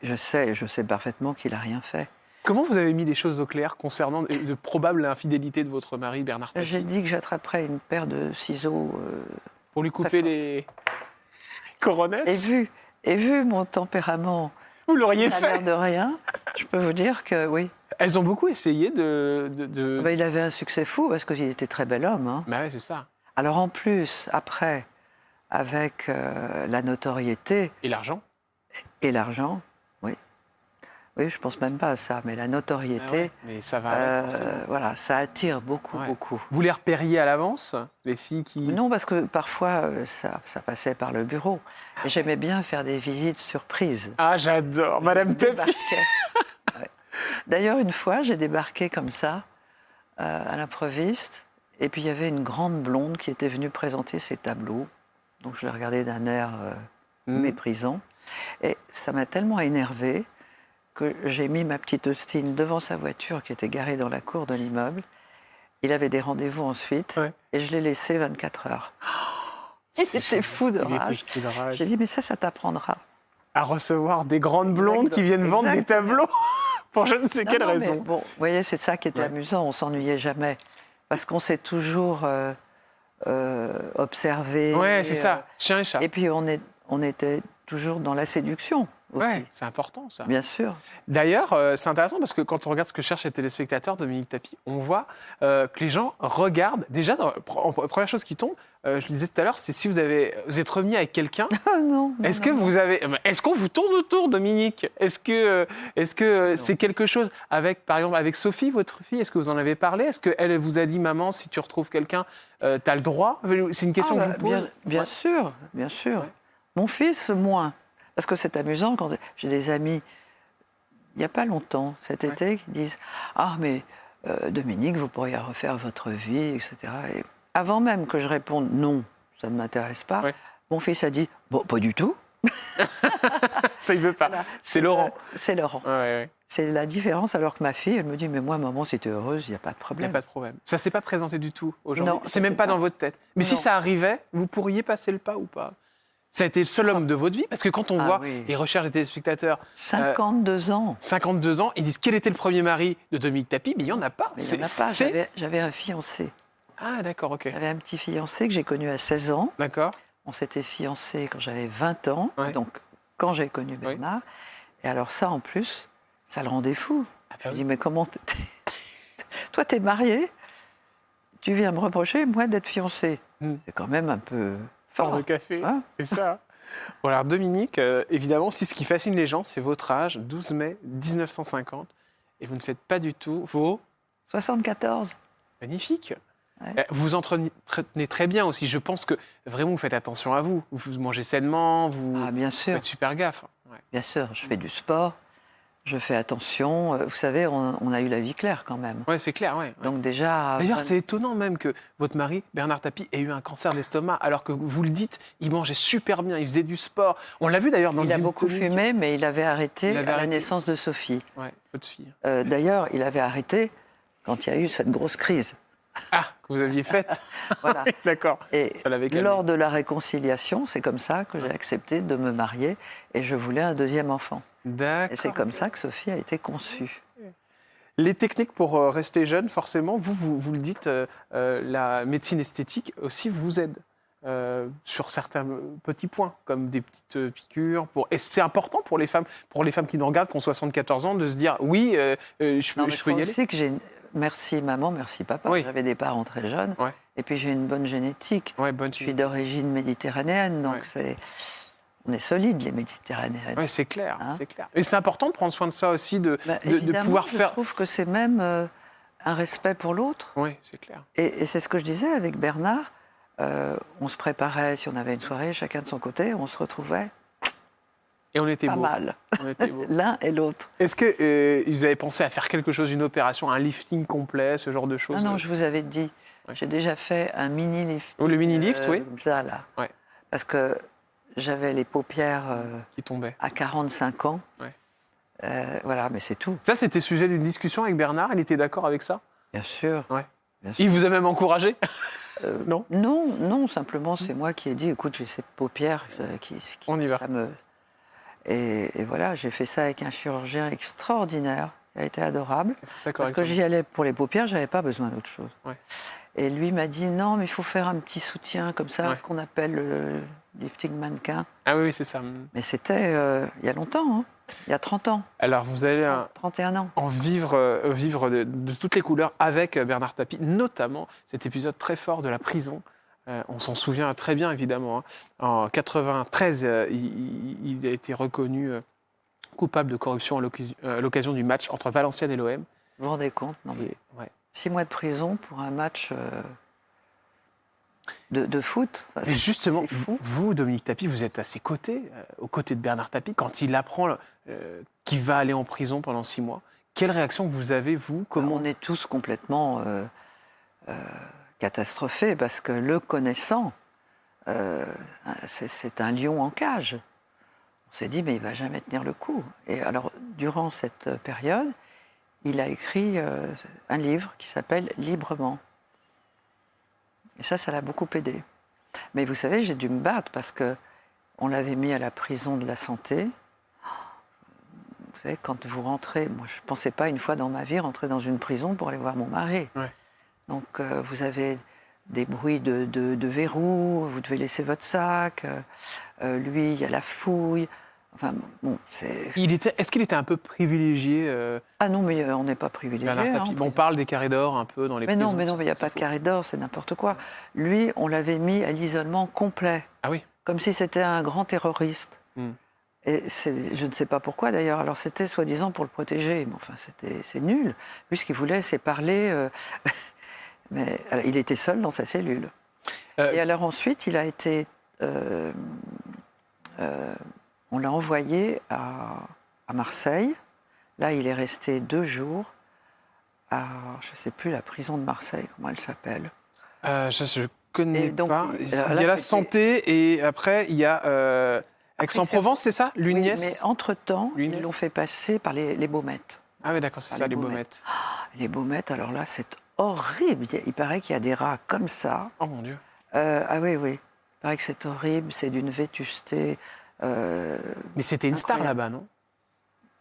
Speaker 2: je sais parfaitement qu'il n'a rien fait.
Speaker 1: Comment vous avez mis les choses au clair concernant de probables infidélités de votre mari, Bernard Tapie?
Speaker 2: J'ai dit que j'attraperais une paire de ciseaux.
Speaker 1: Pour lui couper les coronesses?
Speaker 2: Et vu mon tempérament,
Speaker 1: Vous l'auriez
Speaker 2: à l'air
Speaker 1: fait?
Speaker 2: de rien, je peux vous dire que oui.
Speaker 1: Elles ont beaucoup essayé de...
Speaker 2: Ben, il avait un succès fou parce qu'il était très bel homme. Hein.
Speaker 1: Bah ouais, c'est ça.
Speaker 2: Alors en plus, après, avec la notoriété
Speaker 1: Et l'argent?
Speaker 2: et l'argent, oui. Oui, je pense même pas à ça, mais la
Speaker 1: Ah
Speaker 2: notoriété,
Speaker 1: ouais, mais ça va avec, forcément.
Speaker 2: voilà, ça attire beaucoup,
Speaker 1: Ouais.
Speaker 2: beaucoup.
Speaker 1: Vous les repériez à l'avance, les filles qui...
Speaker 2: Non, parce que parfois, ça passait par le bureau. Et j'aimais bien faire des visites surprises.
Speaker 1: Ah, j'adore, Madame Tapie.
Speaker 2: Débarquais. Ouais. D'ailleurs, une fois, j'ai débarqué comme ça, à l'improviste, et puis il y avait une grande blonde qui était venue présenter ses tableaux. Donc je l'ai regardée d'un air méprisant. Et ça m'a tellement énervée que j'ai mis ma petite Austin devant sa voiture qui était garée dans la cour de l'immeuble. Il avait des rendez-vous ensuite,
Speaker 1: Ouais.
Speaker 2: et je l'ai laissé 24 heures. Il était fou de
Speaker 1: Il était
Speaker 2: rage.
Speaker 1: fou de rage.
Speaker 2: J'ai dit, mais ça t'apprendra.
Speaker 1: À recevoir des grandes blondes qui viennent vendre des
Speaker 2: Exactement.
Speaker 1: tableaux pour je ne sais
Speaker 2: Non,
Speaker 1: quelle
Speaker 2: non, mais
Speaker 1: raison.
Speaker 2: bon, vous voyez, c'est ça qui était
Speaker 1: Ouais.
Speaker 2: amusant, on s'ennuyait jamais. Parce qu'on s'est toujours observé.
Speaker 1: Ouais, c'est ça, chien et chat.
Speaker 2: Et puis on était toujours dans la séduction aussi,
Speaker 1: Ouais, c'est important ça.
Speaker 2: bien sûr.
Speaker 1: D'ailleurs, c'est intéressant parce que quand on regarde ce que cherchent les téléspectateurs, Dominique Tapie, on voit que les gens regardent. Déjà, première chose qui tombe, je le disais tout à l'heure, c'est si vous êtes remis avec quelqu'un.
Speaker 2: Ah non, non,
Speaker 1: Est-ce
Speaker 2: non,
Speaker 1: que
Speaker 2: non.
Speaker 1: vous avez, est-ce qu'on vous tourne autour, Dominique? Est-ce que
Speaker 2: Non.
Speaker 1: c'est quelque chose avec, par exemple, avec Sophie, votre fille? Est-ce que vous en avez parlé? Est-ce qu'elle vous a dit, maman, si tu retrouves quelqu'un, t'as le droit? C'est une question
Speaker 2: Ah,
Speaker 1: que je
Speaker 2: bah,
Speaker 1: vous pose.
Speaker 2: bien
Speaker 1: Ouais.
Speaker 2: sûr, bien sûr.
Speaker 1: Ouais.
Speaker 2: Mon fils, moins. Parce que c'est amusant quand j'ai des amis, il n'y a pas longtemps, cet
Speaker 1: Ouais.
Speaker 2: été, qui disent « Ah, mais Dominique, vous pourriez refaire votre vie, etc. » Et avant même que je réponde « Non, ça ne m'intéresse pas
Speaker 1: Ouais.
Speaker 2: mon fils a dit « Bon, pas du tout.
Speaker 1: Ça, il veut pas.
Speaker 2: Voilà.
Speaker 1: C'est Laurent.
Speaker 2: C'est Laurent.
Speaker 1: Ouais, ouais.
Speaker 2: C'est la différence, alors que ma fille, elle me dit « Mais moi, maman, si tu es heureuse, il n'y a pas de
Speaker 1: Il n'y a
Speaker 2: problème.
Speaker 1: pas de problème. Ça s'est pas présenté du tout aujourd'hui.
Speaker 2: Non,
Speaker 1: C'est
Speaker 2: ça
Speaker 1: même
Speaker 2: s'est
Speaker 1: pas
Speaker 2: pas.
Speaker 1: dans votre tête. Mais si
Speaker 2: Non.
Speaker 1: ça arrivait, vous pourriez passer le pas ou pas? Ça a été le seul homme de votre vie? Parce que quand on
Speaker 2: Ah
Speaker 1: voit
Speaker 2: oui.
Speaker 1: les recherches des téléspectateurs,
Speaker 2: 52 ans.
Speaker 1: 52 ans, ils disent quel était le premier mari de Dominique Tapie, mais il n'y en a pas.
Speaker 2: Mais il n'y en a pas. J'avais un fiancé.
Speaker 1: Ah, d'accord, ok.
Speaker 2: J'avais un petit fiancé que j'ai connu à 16 ans.
Speaker 1: D'accord.
Speaker 2: On s'était fiancés quand j'avais 20 ans,
Speaker 1: Ouais.
Speaker 2: donc quand j'ai connu Bernard. Et alors ça, en plus, ça le rendait fou.
Speaker 1: Ah,
Speaker 2: Je
Speaker 1: bah
Speaker 2: lui
Speaker 1: oui.
Speaker 2: dis, mais comment... Toi, t'es marié, tu viens me reprocher, moi, d'être fiancé.
Speaker 1: Hmm.
Speaker 2: C'est quand même un peu
Speaker 1: Fort
Speaker 2: fort.
Speaker 1: de café,
Speaker 2: Hein
Speaker 1: c'est ça. Bon, alors Dominique, évidemment, si ce qui fascine les gens, c'est votre âge, 12 mai 1950, et vous ne faites pas du tout vos...
Speaker 2: 74.
Speaker 1: Magnifique.
Speaker 2: Ouais.
Speaker 1: Vous vous entretenez très bien aussi. Je pense que vraiment vous faites attention à vous. Vous mangez sainement, vous
Speaker 2: Ah, bien sûr.
Speaker 1: faites super gaffe. Ouais.
Speaker 2: Bien sûr, je fais du sport, je fais attention. Vous savez, on a eu la vie claire quand même.
Speaker 1: Ouais, c'est clair, ouais.
Speaker 2: Donc déjà...
Speaker 1: D'ailleurs, c'est étonnant même que votre mari, Bernard Tapie, ait eu un cancer d'estomac, alors que vous le dites, il mangeait super bien, il faisait du sport. On l'a vu d'ailleurs dans le
Speaker 2: Il a
Speaker 1: gym
Speaker 2: beaucoup
Speaker 1: tonic.
Speaker 2: fumé, mais il avait arrêté
Speaker 1: Il avait
Speaker 2: à la
Speaker 1: arrêté.
Speaker 2: naissance de Sophie.
Speaker 1: Ouais, votre fille.
Speaker 2: D'ailleurs, il avait arrêté quand il y a eu cette grosse crise.
Speaker 1: Ah, que vous aviez faite.
Speaker 2: Voilà.
Speaker 1: D'accord.
Speaker 2: Et
Speaker 1: Ça l'avait calmé.
Speaker 2: lors de la réconciliation, c'est comme ça que j'ai accepté de me marier et je voulais un deuxième enfant.
Speaker 1: D'accord.
Speaker 2: Et c'est comme ça que Sophie a été conçue.
Speaker 1: Les techniques pour rester jeune, forcément, vous le dites, la médecine esthétique aussi vous aide sur certains petits points, comme des petites piqûres. Et c'est important pour les femmes qui nous regardent, qui ont 74 ans, de se dire oui, je
Speaker 2: Non, mais
Speaker 1: peux
Speaker 2: je crois
Speaker 1: y aller.
Speaker 2: aussi que j'ai... Merci maman, merci papa.
Speaker 1: Oui.
Speaker 2: J'avais des parents très jeunes.
Speaker 1: Ouais.
Speaker 2: Et puis j'ai une bonne génétique.
Speaker 1: Ouais, bonne
Speaker 2: Je suis d'origine méditerranéenne, donc
Speaker 1: Ouais.
Speaker 2: on est solides les Méditerranéennes.
Speaker 1: Oui, c'est clair,
Speaker 2: Hein.
Speaker 1: c'est clair. Et c'est important de prendre soin de ça aussi, de
Speaker 2: Évidemment,
Speaker 1: pouvoir
Speaker 2: je
Speaker 1: faire.
Speaker 2: trouve que c'est même un respect pour l'autre.
Speaker 1: Oui, c'est clair.
Speaker 2: Et c'est ce que je disais avec Bernard. On se préparait, si on avait une soirée, chacun de son côté, on se retrouvait
Speaker 1: Et on était
Speaker 2: pas
Speaker 1: beaux.
Speaker 2: mal,
Speaker 1: On était beaux.
Speaker 2: l'un et l'autre.
Speaker 1: Est-ce que vous avez pensé à faire quelque chose, une opération, un lifting complet, ce genre de choses?
Speaker 2: Ah non, je vous avais dit,
Speaker 1: Ouais.
Speaker 2: j'ai déjà fait un mini-lift.
Speaker 1: Oh, le mini-lift, oui.
Speaker 2: Comme ça, là.
Speaker 1: Ouais.
Speaker 2: Parce que j'avais les paupières
Speaker 1: Qui tombait.
Speaker 2: à 45 ans.
Speaker 1: Ouais.
Speaker 2: Voilà, mais c'est tout,
Speaker 1: Ça, c'était sujet d'une discussion avec Bernard. Il était d'accord avec ça?
Speaker 2: bien sûr.
Speaker 1: Ouais.
Speaker 2: Bien sûr.
Speaker 1: Il vous a même encouragé? Non.
Speaker 2: Non, simplement, c'est moi qui ai dit, écoute, j'ai ces paupières
Speaker 1: On y va.
Speaker 2: ça me... Et voilà, j'ai fait ça avec un chirurgien extraordinaire, qui a été adorable.
Speaker 1: Ça
Speaker 2: Parce que
Speaker 1: correctement.
Speaker 2: j'y allais pour les paupières, j'avais pas besoin d'autre chose.
Speaker 1: Ouais.
Speaker 2: Et lui m'a dit, non, mais il faut faire un petit soutien comme ça,
Speaker 1: Ouais.
Speaker 2: ce qu'on appelle le lifting mannequin.
Speaker 1: Ah oui, c'est ça.
Speaker 2: Mais c'était il y a longtemps, hein, il y a 30 ans,
Speaker 1: Alors, vous allez
Speaker 2: 31 ans.
Speaker 1: en vivre de toutes les couleurs avec Bernard Tapie, notamment cet épisode très fort de la prison. On s'en souvient très bien, évidemment. Hein. En 93, il a été reconnu coupable de corruption à l'occasion du match entre Valenciennes et l'OM.
Speaker 2: Vous vous rendez compte, non, mais
Speaker 1: Et, ouais.
Speaker 2: 6 mois de prison pour un match de foot. Enfin,
Speaker 1: Et justement,
Speaker 2: c'est fou.
Speaker 1: vous, Dominique Tapie, vous êtes à ses côtés, aux côtés de Bernard Tapie, quand il apprend qu'il va aller en prison pendant 6 mois. Quelle réaction vous avez, vous? Comment
Speaker 2: On est tous complètement catastrophés parce que le connaissant, c'est un lion en cage. On s'est dit, mais il va jamais tenir le coup. Et alors, durant cette période, il a écrit un livre qui s'appelle Librement. Et ça l'a beaucoup aidé. Mais vous savez, j'ai dû me battre parce que on l'avait mis à la prison de la santé. Vous savez, quand vous rentrez, moi je ne pensais pas une fois dans ma vie rentrer dans une prison pour aller voir mon mari.
Speaker 1: Ouais.
Speaker 2: Donc vous avez des bruits de verrous, vous devez laisser votre sac, lui, il y a la fouille. Enfin bon, c'est...
Speaker 1: Est-ce qu'il était un peu privilégié
Speaker 2: Ah non, mais on n'est pas privilégié.
Speaker 1: Bernard Tapie?
Speaker 2: Hein,
Speaker 1: On parle des carrés d'or un peu dans les
Speaker 2: mais
Speaker 1: prisons.
Speaker 2: non, il n'y a pas de carré d'or, c'est n'importe quoi. Lui, on l'avait mis à l'isolement complet,
Speaker 1: Ah oui.
Speaker 2: comme si c'était un grand terroriste.
Speaker 1: Hmm.
Speaker 2: Et je ne sais pas pourquoi d'ailleurs. Alors c'était soi-disant pour le protéger, mais enfin c'est nul. Lui, ce qu'il voulait, c'est parler. Mais alors, il était seul dans sa cellule. Et alors ensuite, il a été. On l'a envoyé à Marseille. Là, il est resté 2 jours à, je ne sais plus, la prison de Marseille, comment elle s'appelle.
Speaker 1: Je ne connais
Speaker 2: donc,
Speaker 1: pas.
Speaker 2: il-
Speaker 1: Il y
Speaker 2: alors
Speaker 1: a
Speaker 2: là,
Speaker 1: la
Speaker 2: c'était-
Speaker 1: santé et après, il y a Aix-en-Provence, c'est ça?
Speaker 2: Oui,
Speaker 1: L'Uniès?
Speaker 2: mais entre-temps, ils
Speaker 1: L'Uniès.
Speaker 2: l'ont fait passer par les Baumettes.
Speaker 1: Ah oui, d'accord, c'est
Speaker 2: par
Speaker 1: ça,
Speaker 2: les
Speaker 1: les
Speaker 2: Baumettes.
Speaker 1: Baumettes.
Speaker 2: Les Baumettes, alors là, c'est horrible. Il paraît qu'il y a des rats comme ça.
Speaker 1: Oh mon Dieu.
Speaker 2: Ah oui, oui. Il paraît que c'est horrible, c'est d'une vétusté.
Speaker 1: Mais c'était une star
Speaker 2: Incroyable.
Speaker 1: là-bas, non?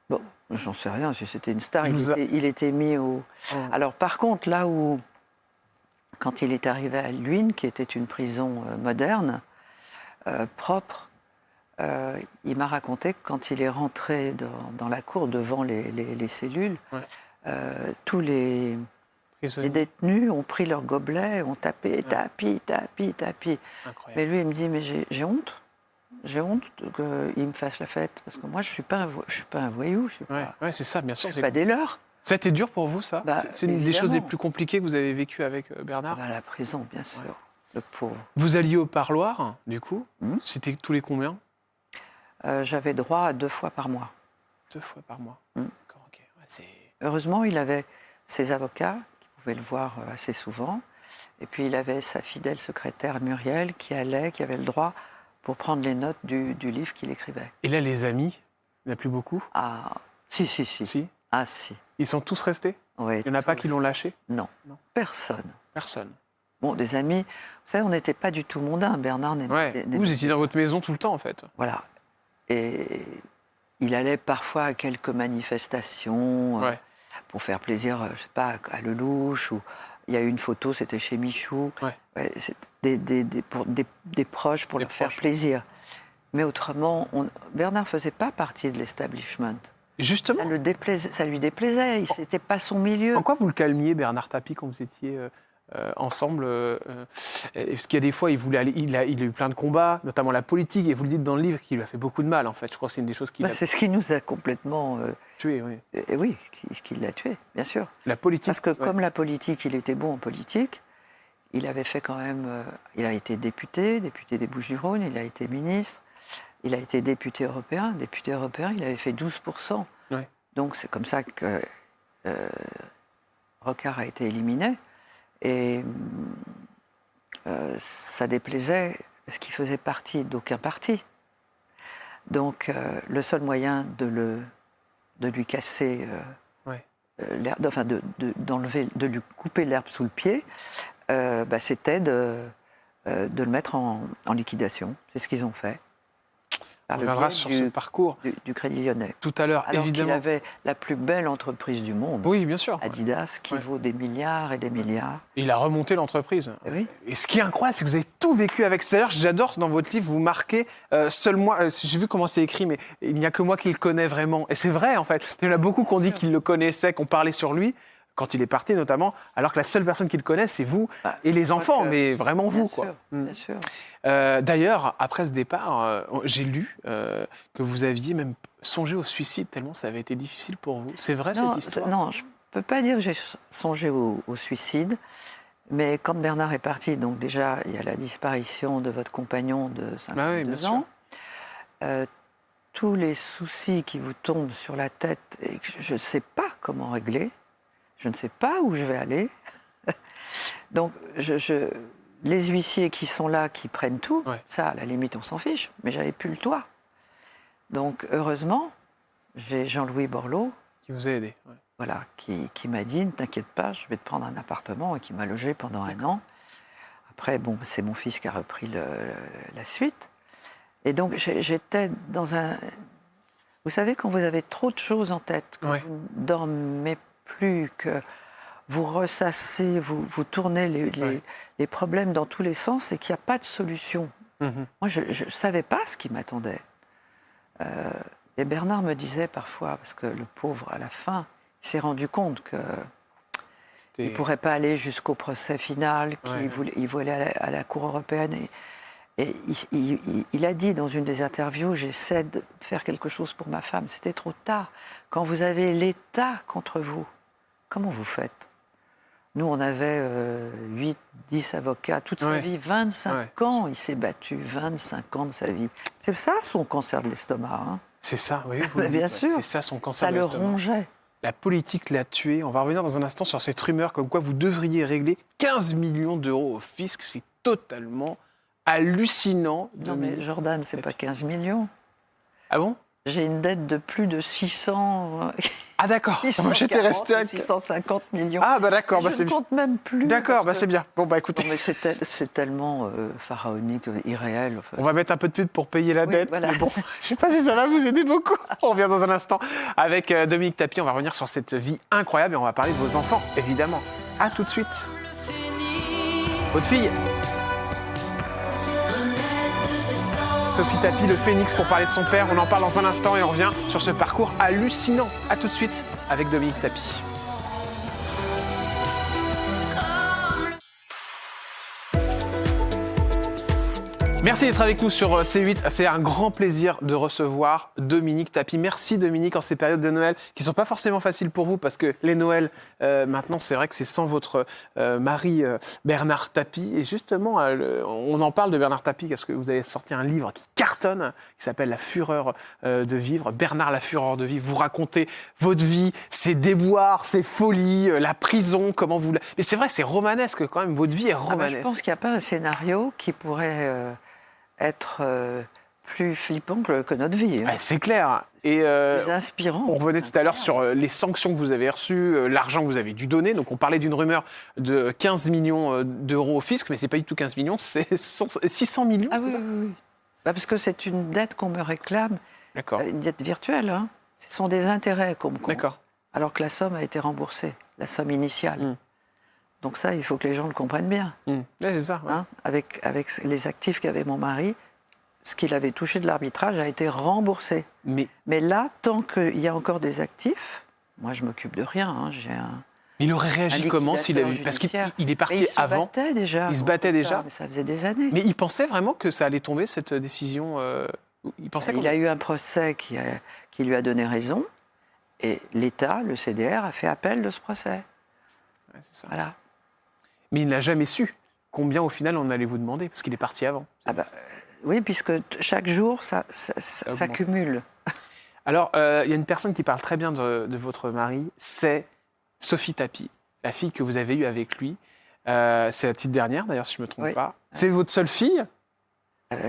Speaker 2: Bon, j'en sais rien si c'était une star.
Speaker 1: Il
Speaker 2: Il était mis au.
Speaker 1: Oh.
Speaker 2: Alors, par contre, là où. Quand il est arrivé à Luynes, qui était une prison moderne, propre, il m'a raconté que quand il est rentré dans la cour devant les cellules,
Speaker 1: Ouais.
Speaker 2: tous les détenus ont pris leur gobelet, ont tapé, tapis.
Speaker 1: Incroyable.
Speaker 2: Mais lui, il me dit, mais j'ai honte. J'ai honte qu'il me fasse la fête. Parce que moi, je ne suis pas un voyou, je ne
Speaker 1: Ouais, c'est ça, bien sûr.
Speaker 2: suis pas des leurs.
Speaker 1: Ça a été dur pour vous, ça?
Speaker 2: Bah,
Speaker 1: C'est une des choses les
Speaker 2: évidemment.
Speaker 1: plus compliquées que vous avez vécues avec Bernard?
Speaker 2: À la prison, bien sûr.
Speaker 1: Ouais.
Speaker 2: Le pauvre.
Speaker 1: Vous alliez au parloir, du coup?
Speaker 2: Mhm.
Speaker 1: C'était tous les combien?
Speaker 2: J'avais droit à 2 fois par mois.
Speaker 1: 2 fois par mois.
Speaker 2: Mhm.
Speaker 1: D'accord, ok. Ouais,
Speaker 2: Heureusement, il avait ses avocats qui pouvaient le voir assez souvent. Et puis, il avait sa fidèle secrétaire Muriel qui avait le droit pour prendre les notes du livre qu'il écrivait.
Speaker 1: Et là, les amis, il n'y en a plus beaucoup?
Speaker 2: Ah, si.
Speaker 1: Si.
Speaker 2: Ah, si.
Speaker 1: Ils sont tous restés?
Speaker 2: Oui,
Speaker 1: Il n'y en a pas qui l'ont lâché?
Speaker 2: Non,
Speaker 1: Non.
Speaker 2: personne.
Speaker 1: Personne.
Speaker 2: Bon, des amis, vous savez, on n'était pas du tout mondains. Bernard
Speaker 1: Ouais. Vous étiez dans votre maison tout le temps, en fait.
Speaker 2: Voilà. Et il allait parfois à quelques manifestations
Speaker 1: Ouais.
Speaker 2: pour faire plaisir, je sais pas, à Lelouch. Ou il y a eu une photo, c'était chez Michou.
Speaker 1: Ouais.
Speaker 2: Ouais, c'était des proches pour
Speaker 1: Des
Speaker 2: leur faire
Speaker 1: proches.
Speaker 2: plaisir. Mais autrement, Bernard ne faisait pas partie de l'establishment.
Speaker 1: Justement,
Speaker 2: Ça lui déplaisait. C'était pas son milieu.
Speaker 1: en quoi vous le calmiez, Bernard Tapie, quand vous étiez ensemble Parce qu'il y a des fois, il a eu plein de combats, notamment la politique, et vous le dites dans le livre qu'il lui a fait beaucoup de mal, en fait. Je crois que c'est une des choses qui l'a
Speaker 2: C'est ce qui nous a complètement...
Speaker 1: tué. Oui.
Speaker 2: oui, qui l'a tué, bien sûr.
Speaker 1: La politique.
Speaker 2: Parce que
Speaker 1: ouais.
Speaker 2: comme la politique, il était bon en politique, il avait fait quand même... il a été député des Bouches-du-Rhône, il a été ministre, il a été député européen. Député européen, il avait fait 12%.
Speaker 1: Ouais.
Speaker 2: Donc c'est comme ça que Rocard a été éliminé. Et ça déplaisait parce qu'il faisait partie d'aucun parti. Donc le seul moyen de lui casser l'herbe, enfin de lui couper l'herbe sous le pied, c'était de le mettre en liquidation. C'est ce qu'ils ont fait.
Speaker 1: On reviendra sur ce parcours
Speaker 2: du Crédit Lyonnais.
Speaker 1: tout à l'heure,
Speaker 2: Alors
Speaker 1: évidemment.
Speaker 2: qu'il avait la plus belle entreprise du monde,
Speaker 1: Oui, bien sûr.
Speaker 2: Adidas, qui
Speaker 1: Ouais.
Speaker 2: vaut des milliards et des milliards.
Speaker 1: Il a remonté l'entreprise.
Speaker 2: Et oui.
Speaker 1: Et ce qui est incroyable, c'est que vous avez tout vécu avec. C'est-à-dire, j'adore dans votre livre, vous marquez seul moi. J'ai vu comment c'est écrit, mais il n'y a que moi qui le connais vraiment. Et c'est vrai, en fait. Il y en a beaucoup qui ont dit qu'ils le connaissaient, qui ont parlé sur lui, quand il est parti notamment, alors que la seule personne qui le connaît, c'est vous et les enfants, mais vraiment vous, quoi.
Speaker 2: Bien sûr.
Speaker 1: D'ailleurs, après ce départ, j'ai lu que vous aviez même songé au suicide, tellement ça avait été difficile pour vous. C'est vrai, cette histoire?
Speaker 2: Non, je ne peux pas dire que j'ai songé au suicide, mais quand Bernard est parti, donc déjà, il y a la disparition de votre compagnon de 52
Speaker 1: bien
Speaker 2: ans. Tous les soucis qui vous tombent sur la tête et que je ne sais pas comment régler, je ne sais pas où je vais aller. Donc, les huissiers qui sont là, qui prennent tout, ça, à la limite, on s'en fiche, mais j'avais plus le toit. Donc, heureusement, j'ai Jean-Louis Borloo,
Speaker 1: Qui vous a aidé.
Speaker 2: voilà, qui m'a dit, ne t'inquiète pas, je vais te prendre un appartement, et qui m'a logé pendant 1 an. après, bon, c'est mon fils qui a repris la suite. Et donc, j'étais dans un... Vous savez, quand vous avez trop de choses en tête, que
Speaker 1: Ouais.
Speaker 2: vous ne dormez plus, que vous ressassez, vous tournez les problèmes dans tous les sens et qu'il n'y a pas de solution.
Speaker 1: Mhm.
Speaker 2: Moi, je ne savais pas ce qui m'attendait. Et Bernard me disait parfois, parce que le pauvre, à la fin, il s'est rendu compte qu'il ne pourrait pas aller jusqu'au procès final, il voulait aller à la Cour européenne. Et il a dit dans une des interviews, j'essaie de faire quelque chose pour ma femme. C'était trop tard. Quand vous avez l'État contre vous, comment vous faites? Nous, on avait 8, 10 avocats toute sa vie, 25 ans. Il s'est battu 25 ans de sa vie. C'est ça son cancer de l'estomac. Hein.
Speaker 1: C'est ça, oui.
Speaker 2: Bien sûr.
Speaker 1: C'est ça son cancer
Speaker 2: ça
Speaker 1: de l'estomac.
Speaker 2: Ça le rongeait.
Speaker 1: La politique l'a tué. On va revenir dans un instant sur cette rumeur comme quoi vous devriez régler 15 millions d'euros au fisc. C'est totalement hallucinant.
Speaker 2: Non mais Jordan, c'est pas 15 millions.
Speaker 1: Ah bon?
Speaker 2: J'ai une dette de plus de 600...
Speaker 1: Ah d'accord, moi j'étais resté à
Speaker 2: 650 millions.
Speaker 1: Ah bah d'accord,
Speaker 2: je ne compte même plus.
Speaker 1: D'accord, bah c'est bien. Bon bah écoutez.
Speaker 2: Non, mais c'est tellement pharaonique, irréel. Enfin.
Speaker 1: On va mettre un peu de pub pour payer la dette.
Speaker 2: Voilà.
Speaker 1: Mais bon, je sais pas si ça va vous aider beaucoup. On revient dans un instant avec Dominique Tapie. On va revenir sur cette vie incroyable et on va parler de vos enfants, évidemment. À tout de suite. Votre fille Sophie Tapie, le phénix, pour parler de son père. On en parle dans un instant et on revient sur ce parcours hallucinant. À tout de suite avec Dominique Tapie. Merci d'être avec nous sur C8. C'est un grand plaisir de recevoir Dominique Tapie. Merci Dominique en ces périodes de Noël qui ne sont pas forcément faciles pour vous parce que les Noëls, maintenant, c'est vrai que c'est sans votre mari Bernard Tapie. Et justement, on en parle de Bernard Tapie parce que vous avez sorti un livre qui cartonne, qui s'appelle La Fureur de vivre. Bernard, la Fureur de vivre. Vous racontez votre vie, ses déboires, ses folies, la prison, comment vous... Mais c'est vrai, c'est romanesque quand même. Votre vie est romanesque.
Speaker 2: Je pense qu'il n'y a pas un scénario qui pourrait... être plus flippant que notre vie. Hein.
Speaker 1: C'est clair. Et
Speaker 2: plus inspirant.
Speaker 1: On revenait tout à l'heure sur les sanctions que vous avez reçues, l'argent que vous avez dû donner. Donc on parlait d'une rumeur de 15 millions d'euros au fisc, mais ce n'est pas du tout 15 millions, c'est 600 millions.
Speaker 2: Ah oui,
Speaker 1: ça
Speaker 2: oui. Bah parce que c'est une dette qu'on me réclame, une dette virtuelle. Hein. Ce sont des intérêts qu'on me compte.
Speaker 1: D'accord.
Speaker 2: Alors que la somme a été remboursée, la somme initiale. Donc ça, il faut que les gens le comprennent bien.
Speaker 1: Ouais, c'est ça. Ouais.
Speaker 2: Hein, avec les actifs qu'avait mon mari, ce qu'il avait touché de l'arbitrage a été remboursé. Mais là, tant qu'il y a encore des actifs, moi je m'occupe de rien. Hein,
Speaker 1: il aurait réagi comment s'il avait... Parce qu'il est parti avant.
Speaker 2: Il se battait déjà. Mais ça faisait des années.
Speaker 1: Mais il pensait vraiment que ça allait tomber, cette décision
Speaker 2: Il a eu un procès qui lui a donné raison. Et l'État, le CDR, a fait appel de ce procès.
Speaker 1: Ouais, c'est ça.
Speaker 2: Voilà.
Speaker 1: Mais il n'a jamais su combien au final on allait vous demander, parce qu'il est parti avant.
Speaker 2: Oui, puisque chaque jour, ça cumule.
Speaker 1: Alors, il y a une personne qui parle très bien de votre mari, c'est Sophie Tapie, la fille que vous avez eue avec lui. C'est la petite dernière, d'ailleurs, si je ne me trompe pas. C'est votre seule fille?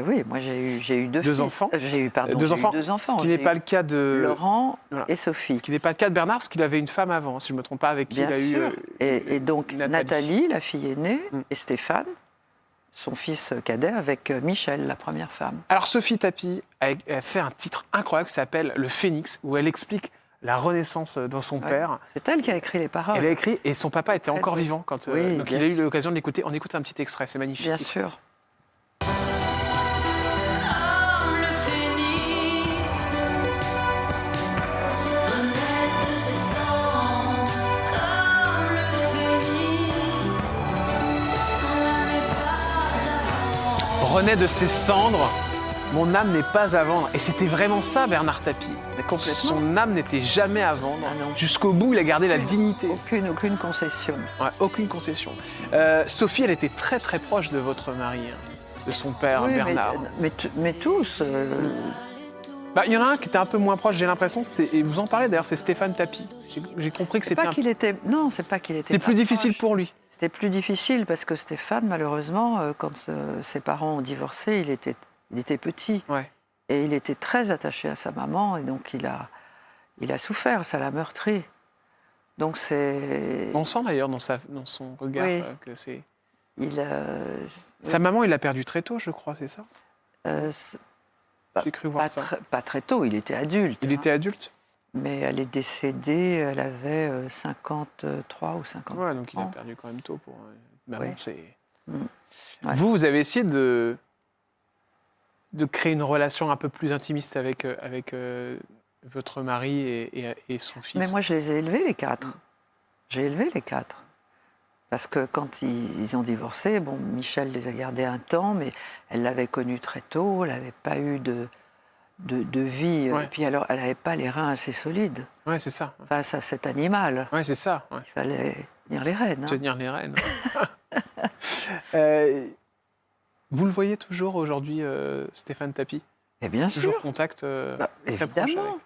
Speaker 2: Oui, moi j'ai eu deux
Speaker 1: enfants.
Speaker 2: J'ai eu
Speaker 1: deux enfants. Ce qui n'est pas le cas de
Speaker 2: Laurent et Sophie.
Speaker 1: Ce qui n'est pas le cas de Bernard, parce qu'il avait une femme avant, si je ne me trompe pas, avec qui il a eu.
Speaker 2: Et donc Nathalie, la fille aînée, et Stéphane, son fils cadet, avec Michel, la première femme.
Speaker 1: Alors Sophie Tapie a fait un titre incroyable qui s'appelle Le Phénix, où elle explique la renaissance de son père.
Speaker 2: C'est elle qui a écrit les paroles.
Speaker 1: Elle a écrit, et son papa était encore vivant quand donc il a eu l'occasion de l'écouter. On écoute un petit extrait, c'est magnifique.
Speaker 2: Bien sûr.
Speaker 1: Renaît de ses cendres, mon âme n'est pas à vendre. Et c'était vraiment ça, Bernard Tapie.
Speaker 2: Mais complètement.
Speaker 1: Son âme n'était jamais à vendre. Jusqu'au bout, il a gardé la dignité.
Speaker 2: Aucune concession.
Speaker 1: Ouais, aucune concession. Sophie, elle était très très proche de votre mari, de son père, Bernard.
Speaker 2: Mais tous.
Speaker 1: Il y en a un qui était un peu moins proche, j'ai l'impression. Et vous en parlez d'ailleurs, c'est Stéphane Tapie. J'ai compris que c'était.
Speaker 2: Non, c'est pas qu'il était.
Speaker 1: C'était plus difficile pour lui.
Speaker 2: C'était plus difficile parce que Stéphane, malheureusement, quand ses parents ont divorcé, il était petit.
Speaker 1: Ouais.
Speaker 2: Et il était très attaché à sa maman, et donc il a souffert, ça l'a meurtri. Donc c'est...
Speaker 1: On sent d'ailleurs dans son regard que c'est...
Speaker 2: Il,
Speaker 1: Sa maman, il l'a perdu très tôt, je crois, c'est ça?
Speaker 2: c'est
Speaker 1: J'ai cru voir ça.
Speaker 2: pas très tôt, il était adulte.
Speaker 1: Il était adulte?
Speaker 2: Mais elle est décédée, elle avait 53 ou 50
Speaker 1: Ouais, donc il a
Speaker 2: ans.
Speaker 1: perdu quand même tôt pour maman.
Speaker 2: Oui.
Speaker 1: C'est...
Speaker 2: Ouais.
Speaker 1: Vous avez essayé de créer une relation un peu plus intimiste avec votre mari et son fils.
Speaker 2: Mais moi, je les ai élevés, les 4. J'ai élevé les 4. Parce que quand ils ont divorcé, bon, Michel les a gardés un temps, mais elle l'avait connu très tôt, elle n'avait pas eu de vie.
Speaker 1: Ouais.
Speaker 2: Et puis alors, elle n'avait pas les reins assez solides
Speaker 1: Ouais, c'est ça.
Speaker 2: face à cet animal.
Speaker 1: Ouais, c'est ça. Ouais.
Speaker 2: Il fallait tenir les rênes. Hein.
Speaker 1: Tenir les rênes. Vous le voyez toujours aujourd'hui, Stéphane Tapie?
Speaker 2: Et bien
Speaker 1: Toujours
Speaker 2: sûr.
Speaker 1: contact très proche
Speaker 2: Évidemment.
Speaker 1: avec.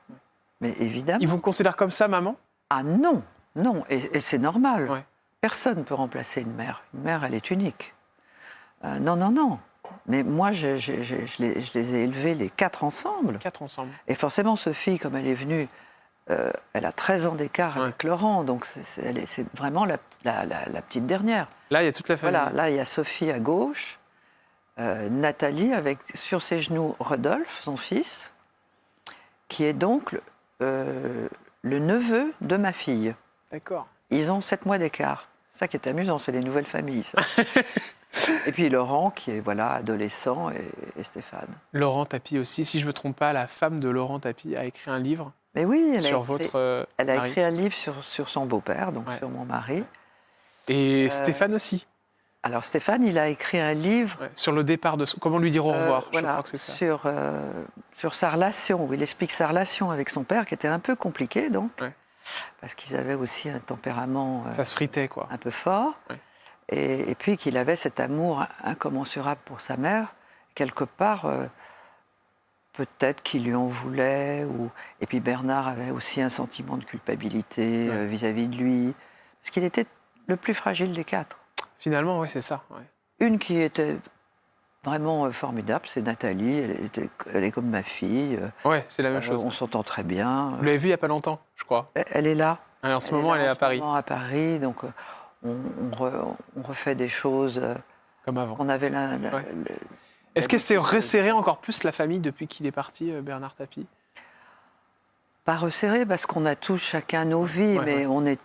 Speaker 2: Mais évidemment.
Speaker 1: Ils vous considèrent comme ça, maman?
Speaker 2: Ah non, non. Et c'est normal.
Speaker 1: Ouais.
Speaker 2: Personne ne peut remplacer une mère. Une mère, elle est unique. Non, non, non. Mais moi, je les ai élevés les 4 ensemble.
Speaker 1: 4 ensemble.
Speaker 2: Et forcément, Sophie, comme elle est venue, elle a 13 ans d'écart
Speaker 1: Ouais.
Speaker 2: avec Laurent. Donc, c'est vraiment la petite dernière.
Speaker 1: Là, il y a toute la famille.
Speaker 2: Voilà, là, il y a Sophie à gauche, Nathalie avec sur ses genoux Rodolphe, son fils, qui est donc le neveu de ma fille.
Speaker 1: D'accord.
Speaker 2: Ils ont 7 mois d'écart. C'est ça qui est amusant, c'est les nouvelles familles. Ça. Et puis Laurent, qui est voilà, adolescent, et Stéphane.
Speaker 1: Laurent Tapie aussi. Si je ne me trompe pas, la femme de Laurent Tapie a écrit un livre
Speaker 2: Mais oui,
Speaker 1: sur votre
Speaker 2: elle a
Speaker 1: mari.
Speaker 2: écrit un livre sur son beau-père, donc
Speaker 1: Ouais.
Speaker 2: sur mon mari.
Speaker 1: Et Stéphane aussi.
Speaker 2: Alors Stéphane, il a écrit un livre
Speaker 1: Ouais, sur le départ de... Comment lui dire au revoir, je
Speaker 2: voilà,
Speaker 1: crois que c'est ça.
Speaker 2: sur sa relation, où il explique sa relation avec son père, qui était un peu compliquée, donc,
Speaker 1: Ouais.
Speaker 2: parce qu'ils avaient aussi un tempérament
Speaker 1: Ça se fritait, quoi.
Speaker 2: un peu fort,
Speaker 1: Ouais.
Speaker 2: et puis qu'il avait cet amour incommensurable pour sa mère, quelque part, peut-être qu'il lui en voulait, et puis Bernard avait aussi un sentiment de culpabilité
Speaker 1: Ouais.
Speaker 2: vis-à-vis de lui, parce qu'il était le plus fragile des 4.
Speaker 1: Finalement, oui, c'est ça. Ouais.
Speaker 2: Une qui était vraiment formidable, c'est Nathalie. Elle est comme ma fille.
Speaker 1: Ouais, c'est la même chose.
Speaker 2: On s'entend très bien.
Speaker 1: Vous l'avez vue il n'y a pas longtemps, je crois.
Speaker 2: Elle est là.
Speaker 1: En ce moment, elle est à Paris,
Speaker 2: En ce moment à Paris, donc on refait des choses
Speaker 1: comme avant.
Speaker 2: qu'on avait là.
Speaker 1: Ouais. Est-ce qu'elle s'est resserrée encore plus la famille depuis qu'il est parti, Bernard Tapie?
Speaker 2: Pas resserré parce qu'on a tous chacun nos vies,
Speaker 1: Ouais,
Speaker 2: mais
Speaker 1: ouais.
Speaker 2: on est.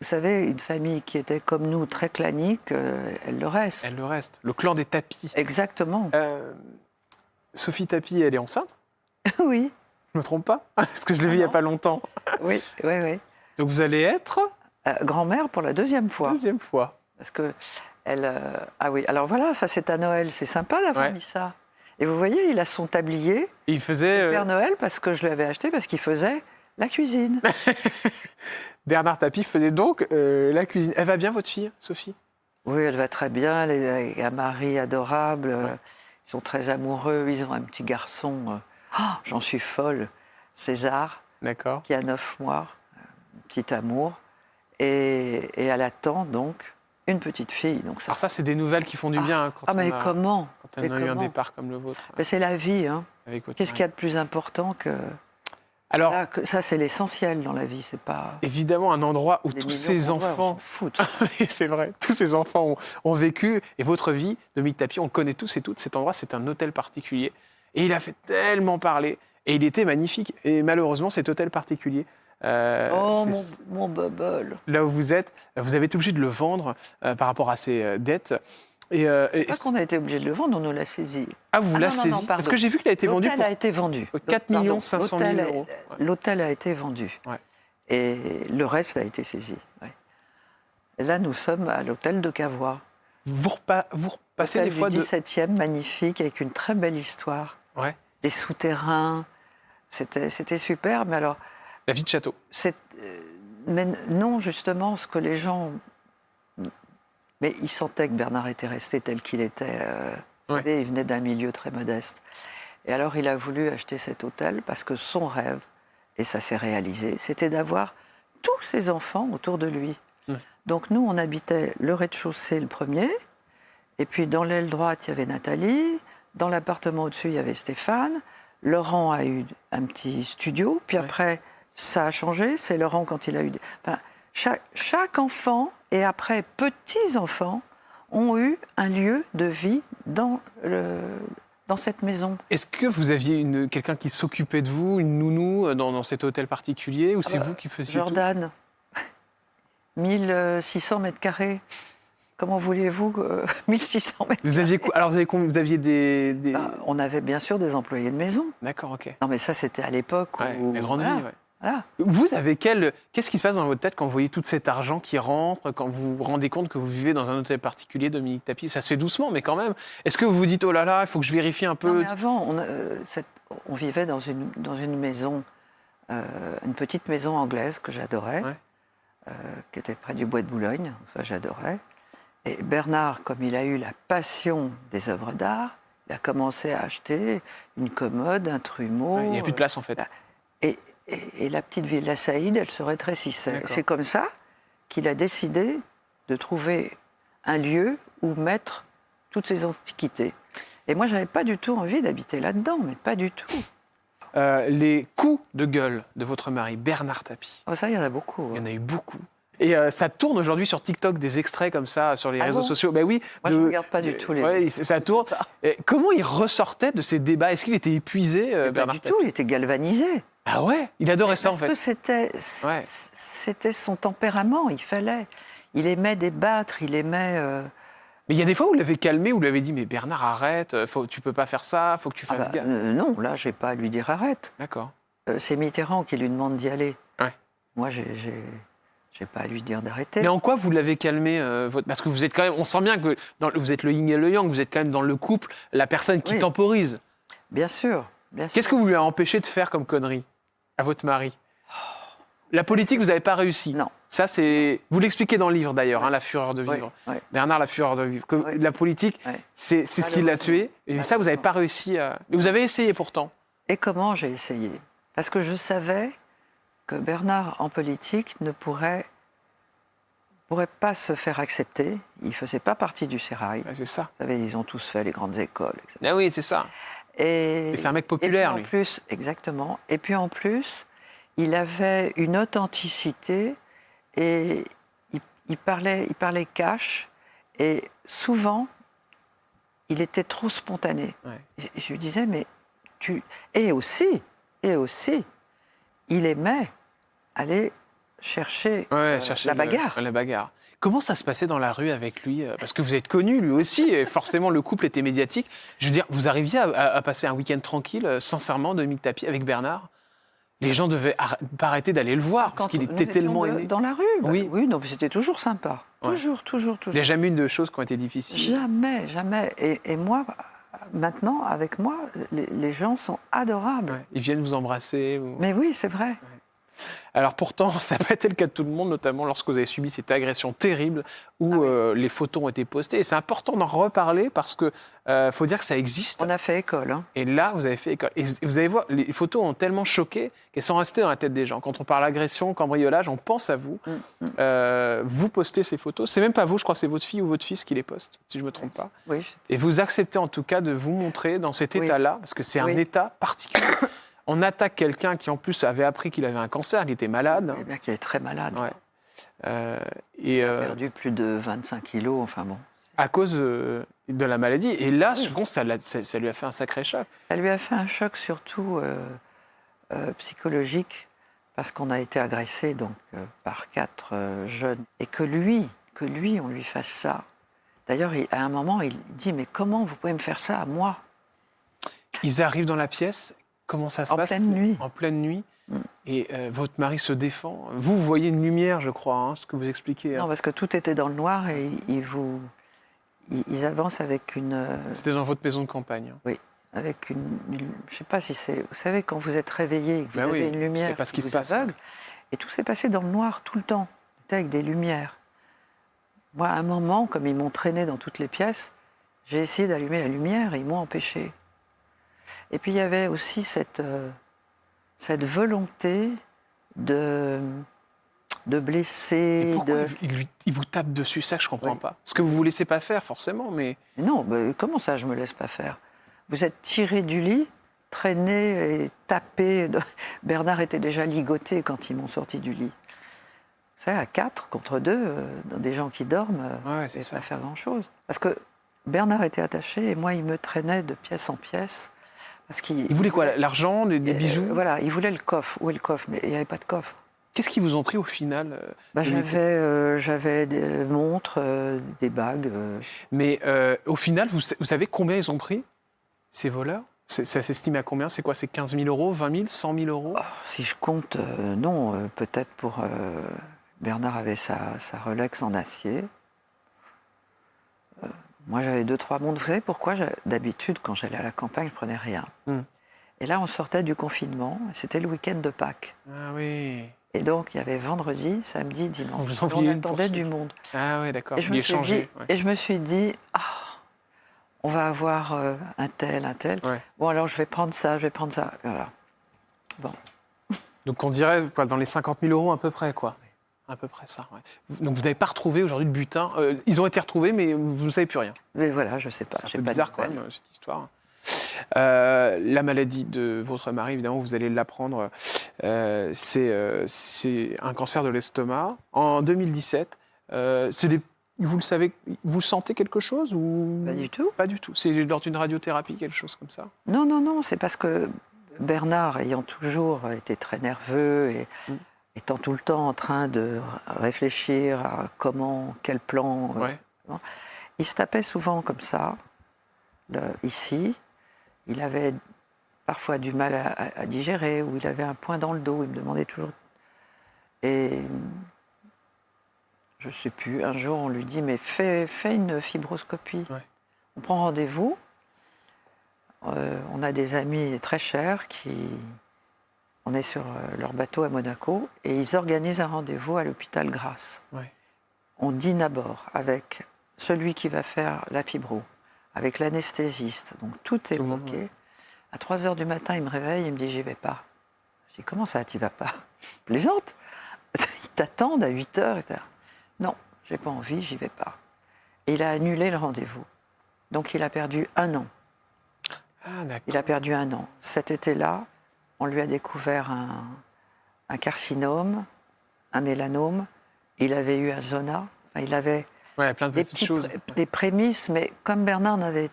Speaker 2: Vous savez, une famille qui était comme nous, très clanique, elle le reste.
Speaker 1: Elle le reste. Le clan des Tapis.
Speaker 2: Exactement.
Speaker 1: Sophie Tapie, elle est enceinte?
Speaker 2: Oui,
Speaker 1: Je me trompe pas? Parce que je l'ai vue il n'y a
Speaker 2: non.
Speaker 1: pas longtemps.
Speaker 2: oui, oui, oui.
Speaker 1: Donc vous allez être
Speaker 2: Grand-mère pour la 2e fois.
Speaker 1: deuxième fois.
Speaker 2: Parce que elle. Ah oui, alors voilà, ça c'est à Noël, c'est sympa d'avoir
Speaker 1: Ouais.
Speaker 2: mis ça. Et vous voyez, il a son tablier,
Speaker 1: Et il faisait...
Speaker 2: Père Noël, parce que je lui avais acheté, parce qu'il faisait la cuisine.
Speaker 1: Bernard Tapie faisait donc la cuisine. Elle va bien, votre fille, Sophie?
Speaker 2: Oui, elle va très bien, elle est avec un mari adorable, ils sont très amoureux, ils ont un petit garçon, j'en suis folle, César,
Speaker 1: D'accord.
Speaker 2: qui a 9 mois, un petit amour, et elle attend donc une petite fille. Donc ça,
Speaker 1: Alors ça, c'est des nouvelles qui font du bien hein, quand
Speaker 2: mais
Speaker 1: on a,
Speaker 2: comment
Speaker 1: quand on
Speaker 2: Mais
Speaker 1: a eu un
Speaker 2: comment
Speaker 1: départ comme le vôtre.
Speaker 2: Mais c'est la vie, hein.
Speaker 1: Avec votre
Speaker 2: Qu'est-ce qu'il y
Speaker 1: mari.
Speaker 2: a de plus important que...
Speaker 1: Alors,
Speaker 2: Là, ça, c'est l'essentiel dans la vie, c'est pas...
Speaker 1: évidemment, un endroit où
Speaker 2: les
Speaker 1: tous
Speaker 2: millions
Speaker 1: ces
Speaker 2: qu'on voit, on
Speaker 1: enfants...
Speaker 2: s'en fout.
Speaker 1: Oui, c'est vrai, tous ces enfants ont vécu, et votre vie, Dominique Tapie, on connaît tous et toutes, cet endroit, c'est un hôtel particulier. Et il a fait tellement parler, et il était magnifique. Et malheureusement, cet hôtel particulier,
Speaker 2: Oh,
Speaker 1: c'est-
Speaker 2: mon bubble.
Speaker 1: là où vous êtes, vous avez été obligé de le vendre par rapport à ses dettes. Et,
Speaker 2: C'est pas qu'on a été obligé de le vendre, on nous l'a saisi.
Speaker 1: ah, vous
Speaker 2: Ah
Speaker 1: l'a
Speaker 2: non, non,
Speaker 1: saisi
Speaker 2: non, pardon.
Speaker 1: Parce que j'ai vu qu'il a été vendu
Speaker 2: L'hôtel
Speaker 1: pour
Speaker 2: a été vendu.
Speaker 1: 4
Speaker 2: Pardon,
Speaker 1: 500 000
Speaker 2: l'hôtel a-
Speaker 1: euros. Ouais.
Speaker 2: L'hôtel a été vendu.
Speaker 1: Ouais.
Speaker 2: Et le reste a été saisi. Ouais. Et là, nous sommes à l'hôtel de Cavois.
Speaker 1: Vous repassez
Speaker 2: Hôtel
Speaker 1: des fois
Speaker 2: du
Speaker 1: de...
Speaker 2: 17e, magnifique, avec une très belle histoire.
Speaker 1: Ouais.
Speaker 2: Des souterrains. C'était super, mais alors...
Speaker 1: La vie de château.
Speaker 2: Mais non, justement, ce que les gens... Mais ils sentaient que Bernard était resté tel qu'il était. Vous savez, il venait d'un milieu très modeste. Et alors, il a voulu acheter cet hôtel parce que son rêve, et ça s'est réalisé, c'était d'avoir tous ses enfants autour de lui.
Speaker 1: Ouais.
Speaker 2: Donc, nous, on habitait le rez-de-chaussée, le premier, et puis dans l'aile droite, il y avait Nathalie, dans l'appartement au-dessus, il y avait Stéphane, Laurent a eu un petit studio, puis
Speaker 1: Ouais.
Speaker 2: après, ça a changé, c'est Laurent quand il a eu... Enfin, chaque enfant, et après petits-enfants, ont eu un lieu de vie dans cette maison.
Speaker 1: Est-ce que vous aviez quelqu'un qui s'occupait de vous, une nounou dans cet hôtel particulier, ou c'est vous qui faisiez
Speaker 2: Jordan, 1600 mètres carrés. Comment voulez-vous 1600 mètres
Speaker 1: Vous aviez quoi? Alors vous aviez des...
Speaker 2: On avait bien sûr des employés de maison.
Speaker 1: D'accord, ok.
Speaker 2: Non mais ça c'était à l'époque
Speaker 1: Ouais,
Speaker 2: où...
Speaker 1: la grande
Speaker 2: voilà,
Speaker 1: vie, ouais.
Speaker 2: voilà.
Speaker 1: Vous avez qu'est-ce qui se passe dans votre tête quand vous voyez tout cet argent qui rentre, quand vous vous rendez compte que vous vivez dans un hôtel particulier, Dominique Tapie? Ça se fait doucement, mais quand même. Est-ce que vous vous dites, oh là là, il faut que je vérifie un peu?
Speaker 2: Non, mais avant, on vivait dans une maison, une petite maison anglaise que j'adorais,
Speaker 1: Ouais.
Speaker 2: qui était près du bois de Boulogne, ça j'adorais. Et Bernard, comme il a eu la passion des œuvres d'art, il a commencé à acheter une commode, un trumeau.
Speaker 1: Ouais, il n'y a plus de place en fait.
Speaker 2: Et la petite villa Saïd, elle se rétrécissait. C'est comme ça qu'il a décidé de trouver un lieu où mettre toutes ces antiquités. Et moi, je n'avais pas du tout envie d'habiter là-dedans, mais pas du tout.
Speaker 1: Les coups de gueule de votre mari, Bernard Tapie.
Speaker 2: Oh, ça, il y en a beaucoup.
Speaker 1: Il y en a eu beaucoup. Et ça tourne aujourd'hui sur TikTok, des extraits comme ça, sur les réseaux
Speaker 2: bon
Speaker 1: sociaux. Ben oui.
Speaker 2: Moi, je ne regarde pas du tout les...
Speaker 1: Ouais, ça tourne. Et comment il ressortait de ces débats? Est-ce qu'il était épuisé, Bernard
Speaker 2: Pas du
Speaker 1: Tapie?
Speaker 2: tout, il était galvanisé.
Speaker 1: Ah ouais? Il adorait ça, en fait.
Speaker 2: Parce que c'était son tempérament, il aimait débattre, il aimait...
Speaker 1: Mais il y a des fois où vous l'avez calmé, où vous lui avez dit, mais Bernard, arrête, tu peux pas faire ça, faut que tu fasses gaffe.
Speaker 2: non, là, je n'ai pas à lui dire arrête.
Speaker 1: D'accord.
Speaker 2: C'est Mitterrand qui lui demande d'y aller.
Speaker 1: Ouais.
Speaker 2: Moi, j'ai pas à lui dire d'arrêter.
Speaker 1: Mais en quoi vous l'avez calmé Parce que vous êtes quand même, on sent bien que vous êtes le yin et le yang, vous êtes quand même dans le couple, la personne qui temporise.
Speaker 2: Bien sûr.
Speaker 1: Qu'est-ce que vous lui avez empêché de faire comme connerie à votre mari? La politique, vous n'avez pas réussi.
Speaker 2: Non.
Speaker 1: Ça, c'est. Vous l'expliquez dans le livre d'ailleurs, La fureur de vivre.
Speaker 2: Oui.
Speaker 1: Bernard, La fureur de vivre. La politique, c'est ce qui l'a tué. Et ça, vous n'avez pas réussi à. Et vous avez essayé pourtant.
Speaker 2: Et comment j'ai essayé? Parce que je savais que Bernard, en politique, ne pourrait pas se faire accepter. Il ne faisait pas partie du sérail.
Speaker 1: C'est ça.
Speaker 2: Vous savez, ils ont tous fait les grandes écoles, etc.
Speaker 1: Ah oui, c'est ça. Et c'est un mec populaire,
Speaker 2: lui. Exactement. Et puis en plus, il avait une authenticité et il parlait cash. Et souvent, il était trop spontané. Ouais. Et je lui disais, mais Et aussi, il aimait aller chercher, la bagarre.
Speaker 1: La bagarre. Comment ça se passait dans la rue avec lui? Parce que vous êtes connu, lui aussi, et forcément le couple était médiatique. Je veux dire, vous arriviez à passer un week-end tranquille, sincèrement, Dominique Tapie, avec Bernard? Les gens devaient pas arrêter d'aller le voir, parce qu'il était tellement aimé.
Speaker 2: Dans la rue? Oui, non, mais c'était toujours sympa. Toujours. Il
Speaker 1: n'y a jamais eu de choses qui ont été difficiles?
Speaker 2: Jamais. Et moi, maintenant, avec moi, les gens sont adorables.
Speaker 1: Ouais. Ils viennent vous embrasser.
Speaker 2: Mais oui, c'est vrai.
Speaker 1: Ouais. Alors pourtant, ça n'a pas été le cas de tout le monde, notamment lorsque vous avez subi cette agression terrible où les photos ont été postées. Et c'est important d'en reparler parce que faut dire que ça existe.
Speaker 2: On a fait école. Hein.
Speaker 1: Et là, vous avez fait école. Et vous allez voir, les photos ont tellement choqué qu'elles sont restées dans la tête des gens. Quand on parle agression, cambriolage, on pense à vous. Vous postez ces photos. C'est même pas vous, je crois que c'est votre fille ou votre fils qui les poste, si je ne me trompe pas.
Speaker 2: Oui.
Speaker 1: Et vous acceptez en tout cas de vous montrer dans cet état-là, parce que c'est un état particulier. On attaque quelqu'un qui, en plus, avait appris qu'il avait un cancer, il était malade.
Speaker 2: Eh bien, qu'il est très malade.
Speaker 1: Ouais.
Speaker 2: Il a perdu plus de 25 kilos, enfin bon.
Speaker 1: À cause de la maladie. Et là, je pense que ça lui a fait un sacré choc.
Speaker 2: Ça lui a fait un choc surtout psychologique, parce qu'on a été agressé donc, par 4 jeunes. Et que lui, on lui fasse ça. D'ailleurs, à un moment, il dit « Mais comment vous pouvez me faire ça à moi ?»
Speaker 1: Ils arrivent dans la pièce. Comment ça se passe?
Speaker 2: En pleine nuit.
Speaker 1: En pleine nuit. Et votre mari se défend. Vous voyez une lumière, je crois, ce que vous expliquez.
Speaker 2: Non, parce que tout était dans le noir et ils avancent avec une...
Speaker 1: C'était dans votre maison de campagne.
Speaker 2: Oui, avec une... Je ne sais pas si c'est... Vous savez, quand vous êtes réveillé et que vous avez une lumière
Speaker 1: qui
Speaker 2: vous aveugle, et tout s'est passé dans le noir tout le temps. C'était avec des lumières. Moi, à un moment, comme ils m'ont traîné dans toutes les pièces, j'ai essayé d'allumer la lumière et ils m'ont empêché. Et puis il y avait aussi cette volonté de blesser.
Speaker 1: Et pourquoi il vous tape dessus? Ça que je ne comprends pas. Parce que vous ne vous laissez pas faire, forcément, mais...
Speaker 2: Non, comment ça, je ne me laisse pas faire? Vous êtes tiré du lit, traîné et tapé. Bernard était déjà ligoté quand ils m'ont sorti du lit. savez, à 4 contre 2, des gens qui dorment,
Speaker 1: Ouais, c'est
Speaker 2: ne
Speaker 1: ça.
Speaker 2: pas faire grand-chose. Parce que Bernard était attaché et moi, il me traînait de pièce en pièce. Parce qu'il
Speaker 1: Ils voulaient quoi? L'argent, des bijoux?
Speaker 2: Voilà, il voulait le coffre. Où est le coffre? Mais il n'y avait pas de coffre.
Speaker 1: Qu'est-ce qu'ils vous ont pris au final Dominique Tapie
Speaker 2: J'avais des montres, des bagues.
Speaker 1: Mais au final, vous savez combien ils ont pris, ces voleurs? Ça s'estime à combien? C'est quoi? C'est 15 000 euros, 20 000, 100 000 euros?
Speaker 2: Si je compte, non, peut-être pour... Bernard avait sa Rolex en acier. Moi, j'avais 2-3 montres. Vous savez pourquoi? D'habitude, quand j'allais à la campagne, je prenais rien. Et là, on sortait du confinement. C'était le week-end de Pâques.
Speaker 1: Ah oui.
Speaker 2: Et donc, il y avait vendredi, samedi, dimanche.
Speaker 1: Vous en
Speaker 2: Et on
Speaker 1: vouliez une
Speaker 2: attendait
Speaker 1: pour
Speaker 2: du monde.
Speaker 1: Ah oui, d'accord.
Speaker 2: Et je,
Speaker 1: Vous
Speaker 2: me
Speaker 1: vouliez
Speaker 2: suis
Speaker 1: changer.
Speaker 2: dit, et je me suis dit, on va avoir un tel.
Speaker 1: Ouais.
Speaker 2: Bon, alors je vais prendre ça, Voilà. Bon.
Speaker 1: Donc on dirait quoi, dans les 50 000 euros à peu près, quoi. À peu près ça, ouais. Donc vous n'avez pas retrouvé aujourd'hui de butin. Ils ont été retrouvés, mais vous ne savez plus rien.
Speaker 2: Mais voilà, je sais pas.
Speaker 1: C'est
Speaker 2: j'ai
Speaker 1: un peu
Speaker 2: pas de
Speaker 1: bizarre quand
Speaker 2: nouvelles.
Speaker 1: même, cette histoire. La maladie de votre mari, évidemment, vous allez l'apprendre, c'est un cancer de l'estomac. En 2017, vous le savez, vous sentez quelque chose ou...
Speaker 2: Pas du tout.
Speaker 1: Pas du tout. C'est lors d'une radiothérapie, quelque chose comme ça?
Speaker 2: Non, c'est parce que Bernard, ayant toujours été très nerveux et étant tout le temps en train de réfléchir à quel plan,
Speaker 1: Ouais.
Speaker 2: il se tapait souvent comme ça, ici. Il avait parfois du mal à digérer, ou il avait un point dans le dos, il me demandait toujours. Et je ne sais plus, un jour on lui dit, mais fais une fibroscopie.
Speaker 1: Ouais.
Speaker 2: On prend rendez-vous. On a des amis très chers on est sur leur bateau à Monaco et ils organisent un rendez-vous à l'hôpital Grasse.
Speaker 1: Ouais.
Speaker 2: On dîne à bord avec celui qui va faire la fibro, avec l'anesthésiste. Donc tout est
Speaker 1: Tout le monde,
Speaker 2: bloqué.
Speaker 1: ouais.
Speaker 2: À 3 heures du matin, il me réveille, il me dit j'y vais pas. Je dis comment ça, t'y vas pas? Plaisante. Ils t'attendent à 8 heures. Non, j'ai pas envie, j'y vais pas. Et il a annulé le rendez-vous. Donc il a perdu 1 an.
Speaker 1: Ah, d'accord.
Speaker 2: Il a perdu 1 an. Cet été-là, on lui a découvert un carcinome, un mélanome. Il avait eu un zona. Enfin, il avait
Speaker 1: Ouais, plein de petites choses.
Speaker 2: des prémices, mais comme Bernard n'avait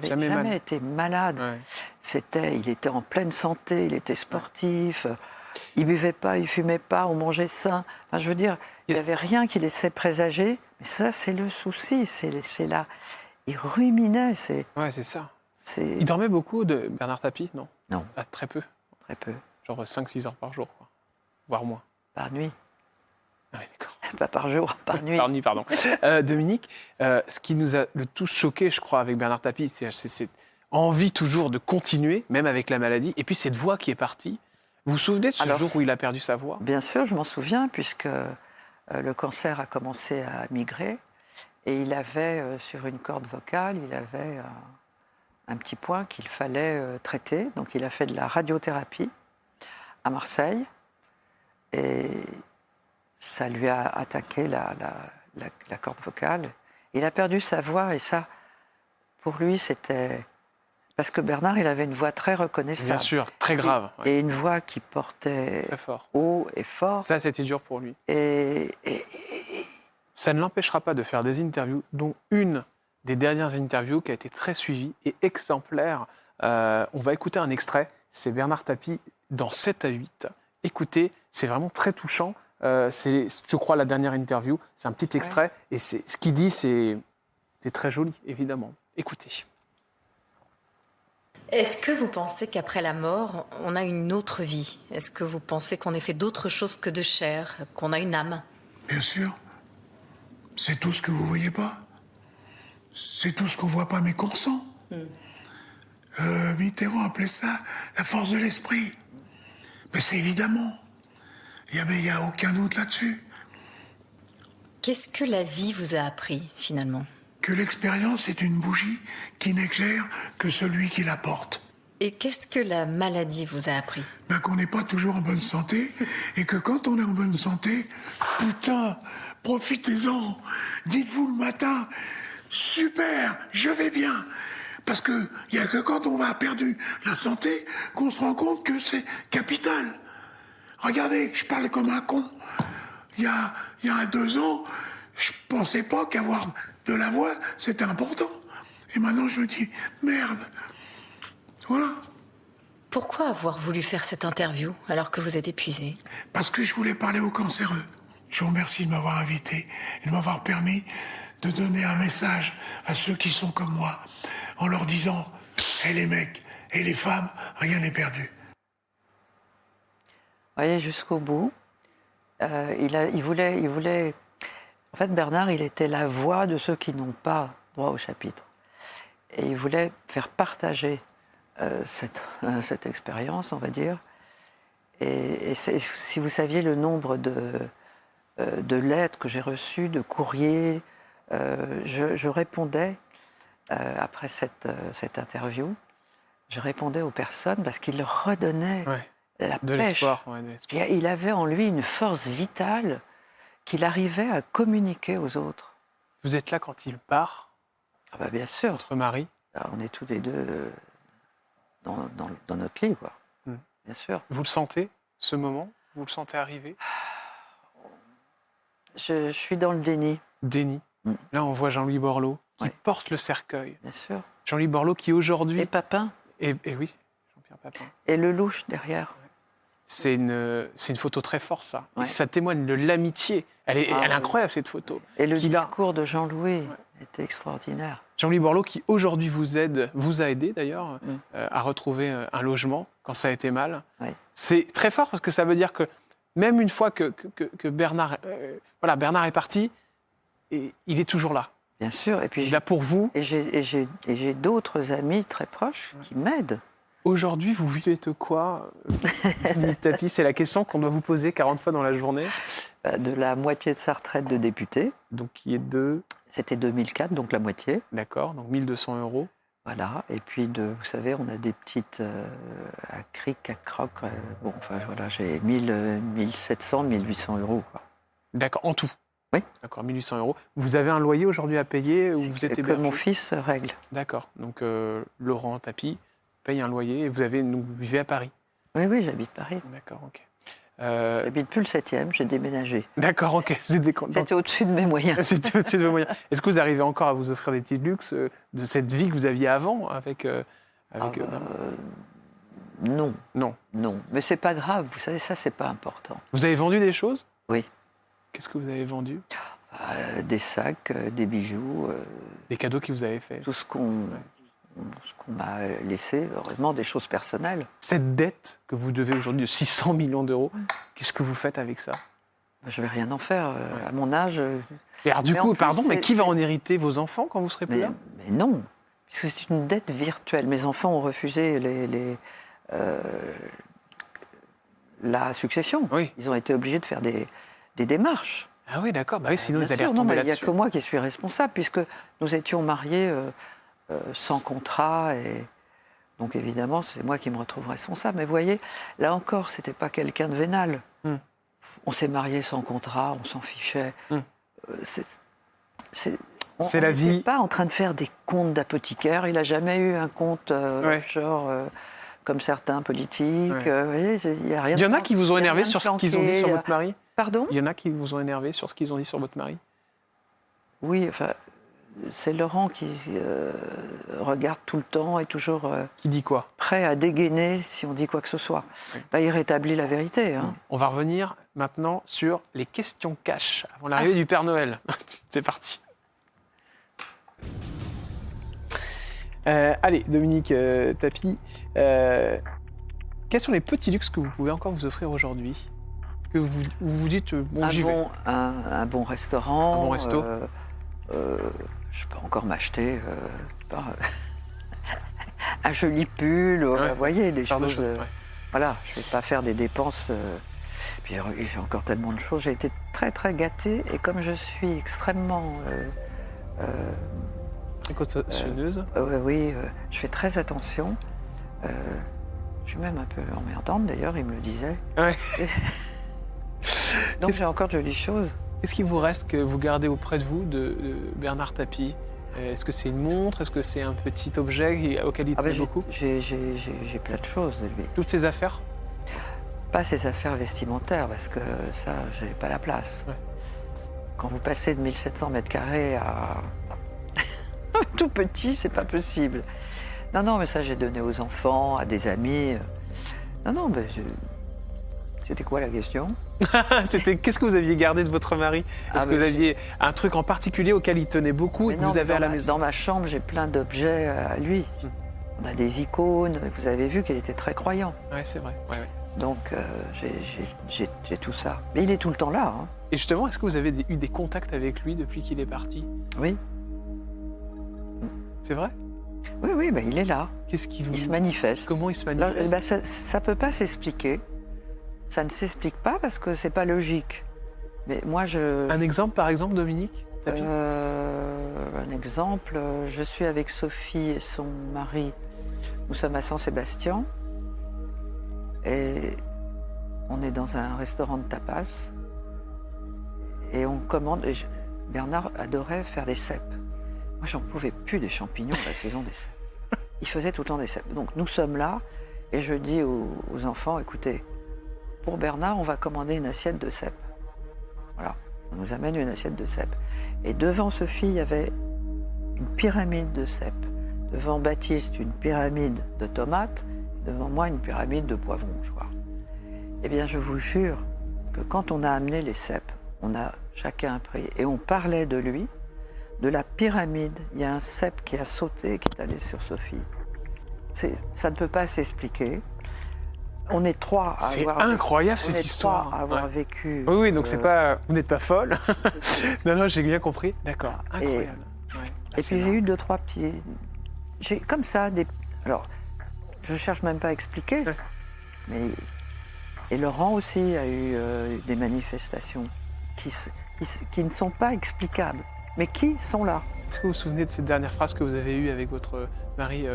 Speaker 2: jamais été malade,
Speaker 1: Ouais.
Speaker 2: il était en pleine santé, il était sportif, il buvait pas, il fumait pas, on mangeait sain. Enfin, je veux dire, il n'y avait rien qui laissait présager. Mais ça, c'est le souci, c'est là. Il ruminait,
Speaker 1: Ouais, c'est ça.
Speaker 2: c'est
Speaker 1: Il dormait beaucoup, de Bernard Tapie, non?
Speaker 2: non,
Speaker 1: Ah, très peu.
Speaker 2: très peu,
Speaker 1: Genre 5-6 heures par jour, quoi. Voire moins.
Speaker 2: par nuit,
Speaker 1: Ah oui, d'accord.
Speaker 2: pas par jour, par nuit.
Speaker 1: Par nuit, pardon. Dominique, ce qui nous a le tout choqué, je crois, avec Bernard Tapie, c'est cette envie toujours de continuer, même avec la maladie, et puis cette voix qui est partie. Vous vous souvenez de ce
Speaker 2: Alors,
Speaker 1: jour où il a perdu sa voix?
Speaker 2: Bien sûr, je m'en souviens, puisque le cancer a commencé à migrer, et il avait, sur une corde vocale, il avait un petit point qu'il fallait traiter. Donc il a fait de la radiothérapie à Marseille, et ça lui a attaqué la corde vocale. Il a perdu sa voix, et ça, pour lui, c'était... Parce que Bernard, il avait une voix très reconnaissable.
Speaker 1: Bien sûr, très grave. Ouais.
Speaker 2: Et une voix qui portait
Speaker 1: Très fort.
Speaker 2: haut et fort.
Speaker 1: Ça, c'était dur pour lui.
Speaker 2: Et
Speaker 1: Ça ne l'empêchera pas de faire des interviews, dont une des dernières interviews qui a été très suivie et exemplaire. On va écouter un extrait. C'est Bernard Tapie dans 7 à 8. Écoutez, c'est vraiment très touchant. C'est, je crois, la dernière interview. C'est un petit extrait. Et ce qu'il dit, c'est très joli, évidemment. Écoutez.
Speaker 3: Est-ce que vous pensez qu'après la mort, on a une autre vie? Est-ce que vous pensez qu'on est fait d'autre chose que de chair, qu'on a une âme?
Speaker 4: Bien sûr. C'est tout ce que vous voyez pas. C'est tout ce qu'on voit pas mais qu'on sent. Mitterrand appelait ça la force de l'esprit. Mais c'est évidemment. Il y a aucun doute là-dessus.
Speaker 3: Qu'est-ce que la vie vous a appris, finalement?
Speaker 4: Que l'expérience est une bougie qui n'éclaire que celui qui la porte.
Speaker 3: Et qu'est-ce que la maladie vous a appris?
Speaker 4: Ben qu'on n'est pas toujours en bonne santé et que quand on est en bonne santé, putain, profitez-en. Dites-vous le matin, super, je vais bien. Parce que il y a que quand on a perdu la santé qu'on se rend compte que c'est capital. Regardez, je parle comme un con. il y a 2 ans, je pensais pas qu'avoir de la voix, c'était important. Et maintenant, je me dis, merde. Voilà.
Speaker 3: Pourquoi avoir voulu faire cette interview alors que vous êtes épuisé?
Speaker 4: Parce que je voulais parler aux cancéreux. Je vous remercie de m'avoir invité et de m'avoir permis de donner un message à ceux qui sont comme moi, en leur disant, hé les mecs, et les femmes, rien n'est perdu.
Speaker 2: Vous voyez, jusqu'au bout, il voulait... En fait, Bernard, il était la voix de ceux qui n'ont pas droit au chapitre. Et il voulait faire partager cette expérience, on va dire. Et si vous saviez le nombre de lettres que j'ai reçues, de courriers, je répondais, après cette interview, je répondais aux personnes parce qu'il leur redonnait la
Speaker 1: De
Speaker 2: pêche.
Speaker 1: l'espoir. Ouais, de l'espoir.
Speaker 2: Il avait en lui une force vitale qu'il arrivait à communiquer aux autres.
Speaker 1: Vous êtes là quand il part,
Speaker 2: Ah bah bien sûr,
Speaker 1: votre mari.
Speaker 2: alors, on est tous les deux dans notre lit, quoi.
Speaker 1: Mm.
Speaker 2: Bien sûr.
Speaker 1: Vous le sentez, ce moment? Vous le sentez arriver?
Speaker 2: Je suis dans le déni,
Speaker 1: Déni.
Speaker 2: Mm.
Speaker 1: Là, on voit Jean-Louis Borloo qui
Speaker 2: Ouais.
Speaker 1: porte le cercueil.
Speaker 2: bien sûr.
Speaker 1: Jean-Louis Borloo qui aujourd'hui...
Speaker 2: Et Papin,
Speaker 1: Et oui, Jean-Pierre Papin.
Speaker 2: et le louche derrière.
Speaker 1: C'est une photo très forte, ça. Et
Speaker 2: Ouais.
Speaker 1: ça témoigne de l'amitié. Elle est
Speaker 2: Ah,
Speaker 1: elle est
Speaker 2: oui.
Speaker 1: incroyable, cette photo.
Speaker 2: Et le
Speaker 1: Qu'il a.
Speaker 2: discours de Jean-Louis était extraordinaire.
Speaker 1: Jean-Louis Borloo qui, aujourd'hui, vous a aidé, d'ailleurs, à retrouver un logement quand ça a été mal.
Speaker 2: Ouais.
Speaker 1: C'est très fort parce que ça veut dire que même une fois que Bernard, Bernard est parti, et il est toujours là.
Speaker 2: Bien sûr. Et
Speaker 1: Il est
Speaker 2: puis
Speaker 1: là pour vous.
Speaker 2: j'ai d'autres amis très proches qui m'aident.
Speaker 1: Aujourd'hui, vous vivez de quoi, Dominique Tapie? C'est la question qu'on doit vous poser 40 fois dans la journée.
Speaker 2: De la moitié de sa retraite de député.
Speaker 1: Donc, qui est de...
Speaker 2: C'était 2004, donc la moitié.
Speaker 1: D'accord, donc 1 200 €.
Speaker 2: Voilà. Et puis, vous savez, on a des petites à cric, à croc. Bon, enfin, voilà, j'ai 1700, 1800 euros. Quoi.
Speaker 1: D'accord, en tout.
Speaker 2: Oui.
Speaker 1: D'accord, 1 800 €. Vous avez un loyer aujourd'hui à payer ou
Speaker 2: C'est
Speaker 1: vous êtes
Speaker 2: que
Speaker 1: hébergé?
Speaker 2: mon fils règle.
Speaker 1: D'accord, donc Laurent Tapie paye un loyer et vous vivez à Paris.
Speaker 2: Oui, oui, j'habite Paris.
Speaker 1: D'accord, ok.
Speaker 2: J'habite plus le 7e, j'ai déménagé.
Speaker 1: D'accord, ok. Vous êtes donc-
Speaker 2: C'était au-dessus de mes moyens.
Speaker 1: C'était au-dessus de vos moyens. Est-ce que vous arrivez encore à vous offrir des petits luxes de cette vie que vous aviez avant avec
Speaker 2: Non,
Speaker 1: Non.
Speaker 2: non. Mais c'est pas grave, vous savez, ça, c'est pas important.
Speaker 1: Vous avez vendu des choses?
Speaker 2: Oui.
Speaker 1: Qu'est-ce que vous avez vendu?
Speaker 2: Des sacs, des bijoux,
Speaker 1: Des cadeaux qui vous avez fait.
Speaker 2: tout ce qu'on m'a laissé, heureusement, des choses personnelles.
Speaker 1: Cette dette que vous devez aujourd'hui de 600 millions d'euros, qu'est-ce que vous faites avec ça?
Speaker 2: Je vais rien en faire. À mon âge,
Speaker 1: Et alors du
Speaker 2: Mais en
Speaker 1: coup,
Speaker 2: plus,
Speaker 1: pardon, mais
Speaker 2: c'est-
Speaker 1: qui va
Speaker 2: c'est-
Speaker 1: en hériter? Vos enfants quand vous serez plus là?
Speaker 2: mais non, puisque c'est une dette virtuelle. Mes enfants ont refusé la succession.
Speaker 1: Oui.
Speaker 2: Ils ont été obligés de faire des démarches.
Speaker 1: Ah oui, d'accord. Bah oui, sinon
Speaker 2: Bien
Speaker 1: ils allaient
Speaker 2: sûr, non,
Speaker 1: retomber
Speaker 2: mais il n'y a
Speaker 1: là-dessus.
Speaker 2: que moi qui suis responsable, puisque nous étions mariés sans contrat. Et donc évidemment, c'est moi qui me retrouve responsable. Mais vous voyez, là encore, c'était pas quelqu'un de vénal. On s'est mariés sans contrat, on s'en fichait.
Speaker 1: Hmm.
Speaker 2: C'est
Speaker 1: C'est la vie.
Speaker 2: Il n'est pas en train de faire des comptes d'apothicaire. Il n'a jamais eu un compte
Speaker 1: Ouais.
Speaker 2: offshore comme certains politiques.
Speaker 1: Ouais.
Speaker 2: Vous voyez, il n'y a rien.
Speaker 1: Il y en a
Speaker 2: de-
Speaker 1: qui vous ont
Speaker 2: il y a
Speaker 1: énervé
Speaker 2: rien de
Speaker 1: sur ce qu'ils ont dit
Speaker 2: planqué,
Speaker 1: sur
Speaker 2: il y a-
Speaker 1: votre mari?
Speaker 2: Pardon?
Speaker 1: Il y en a qui vous ont énervé sur ce qu'ils ont dit sur votre mari?
Speaker 2: Oui, enfin, c'est Laurent qui regarde tout le temps et toujours
Speaker 1: Qui dit quoi?
Speaker 2: prêt à dégainer si on dit quoi que ce soit. Bah, il rétablit la vérité. Hein.
Speaker 1: On va revenir maintenant sur les questions cash avant l'arrivée du Père Noël. C'est parti. Allez, Dominique Tapie, quels sont les petits luxes que vous pouvez encore vous offrir aujourd'hui? Que vous vous dites, bon, j'y vais.
Speaker 2: Un bon restaurant.
Speaker 1: Un bon resto.
Speaker 2: Je peux encore m'acheter un joli pull.
Speaker 1: Ouais.
Speaker 2: Vous voyez, des
Speaker 1: Genre de
Speaker 2: choses.
Speaker 1: choses, ouais.
Speaker 2: Voilà, je ne vais pas faire des dépenses. Puis j'ai encore tellement de choses. J'ai été très, très gâtée. Et comme je suis extrêmement.
Speaker 1: Précautionneuse.
Speaker 2: Oui, je fais très attention. Je suis même un peu emmerdante, d'ailleurs, il me le disait.
Speaker 1: Ouais.
Speaker 2: Donc j'ai encore de jolies choses.
Speaker 1: Qu'est-ce qui vous reste que vous gardez auprès de vous de Bernard Tapie? Est-ce que c'est une montre? Est-ce que c'est un petit objet auquel il
Speaker 2: Ah ben,
Speaker 1: tenait beaucoup?
Speaker 2: j'ai plein de choses de lui.
Speaker 1: Toutes ces affaires?
Speaker 2: Pas ses affaires vestimentaires, parce que ça, j'ai pas la place.
Speaker 1: Ouais.
Speaker 2: Quand vous passez de 1700 mètres carrés à tout petit, c'est pas possible. Non, mais ça, j'ai donné aux enfants, à des amis. Non, mais c'était quoi la question?
Speaker 1: C'était qu'est-ce que vous aviez gardé de votre mari? Est-ce que vous aviez un truc en particulier auquel il tenait beaucoup et que
Speaker 2: non,
Speaker 1: vous avez à la maison?
Speaker 2: Dans ma chambre, j'ai plein d'objets à lui. On a des icônes. Vous avez vu qu'il était très croyant.
Speaker 1: Ouais, c'est vrai. Ouais.
Speaker 2: Donc, j'ai tout ça. Mais il est tout le temps là. Hein.
Speaker 1: Et justement, est-ce que vous avez eu des contacts avec lui depuis qu'il est parti?
Speaker 2: Oui.
Speaker 1: C'est vrai?
Speaker 2: Oui, mais il est là.
Speaker 1: Qu'est-ce qui vous...
Speaker 2: Il se manifeste.
Speaker 1: Comment il se
Speaker 2: Alors,
Speaker 1: manifeste?
Speaker 2: ça ne peut pas s'expliquer. Ça ne s'explique pas parce que c'est pas logique. Mais moi,
Speaker 1: Un exemple, par exemple, Dominique Tapie?
Speaker 2: Un exemple, je suis avec Sophie et son mari. Nous sommes à Saint-Sébastien. Et on est dans un restaurant de tapas. Et on commande... Bernard adorait faire des cèpes. Moi, j'en pouvais plus des champignons à la saison des cèpes. Il faisait tout le temps des cèpes. Donc, nous sommes là, et je dis aux enfants, écoutez, pour Bernard, on va commander une assiette de cèpes. Voilà, on nous amène une assiette de cèpes. Et devant Sophie, il y avait une pyramide de cèpes. Devant Baptiste, une pyramide de tomates. Et devant moi, une pyramide de poivrons, je crois. Eh bien, je vous jure que quand on a amené les cèpes, on a chacun pris, et on parlait de lui, de la pyramide, il y a un cèpe qui a sauté, qui est allé sur Sophie. Ça ne peut pas s'expliquer. On est trois à
Speaker 1: C'est
Speaker 2: avoir...
Speaker 1: incroyable,
Speaker 2: on
Speaker 1: cette
Speaker 2: est
Speaker 1: histoire.
Speaker 2: trois à avoir
Speaker 1: Ouais.
Speaker 2: vécu...
Speaker 1: Oui, donc c'est pas... Vous n'êtes pas folle. Non, j'ai bien compris. D'accord, incroyable. Ouais.
Speaker 2: Et puis j'ai eu 2-3 petits... J'ai comme ça des... Alors, je cherche même pas à expliquer,
Speaker 1: Ouais.
Speaker 2: mais... Et Laurent aussi a eu des manifestations qui ne sont pas explicables, mais qui sont là.
Speaker 1: Est-ce que vous vous souvenez de cette dernière phrase que vous avez eue avec votre mari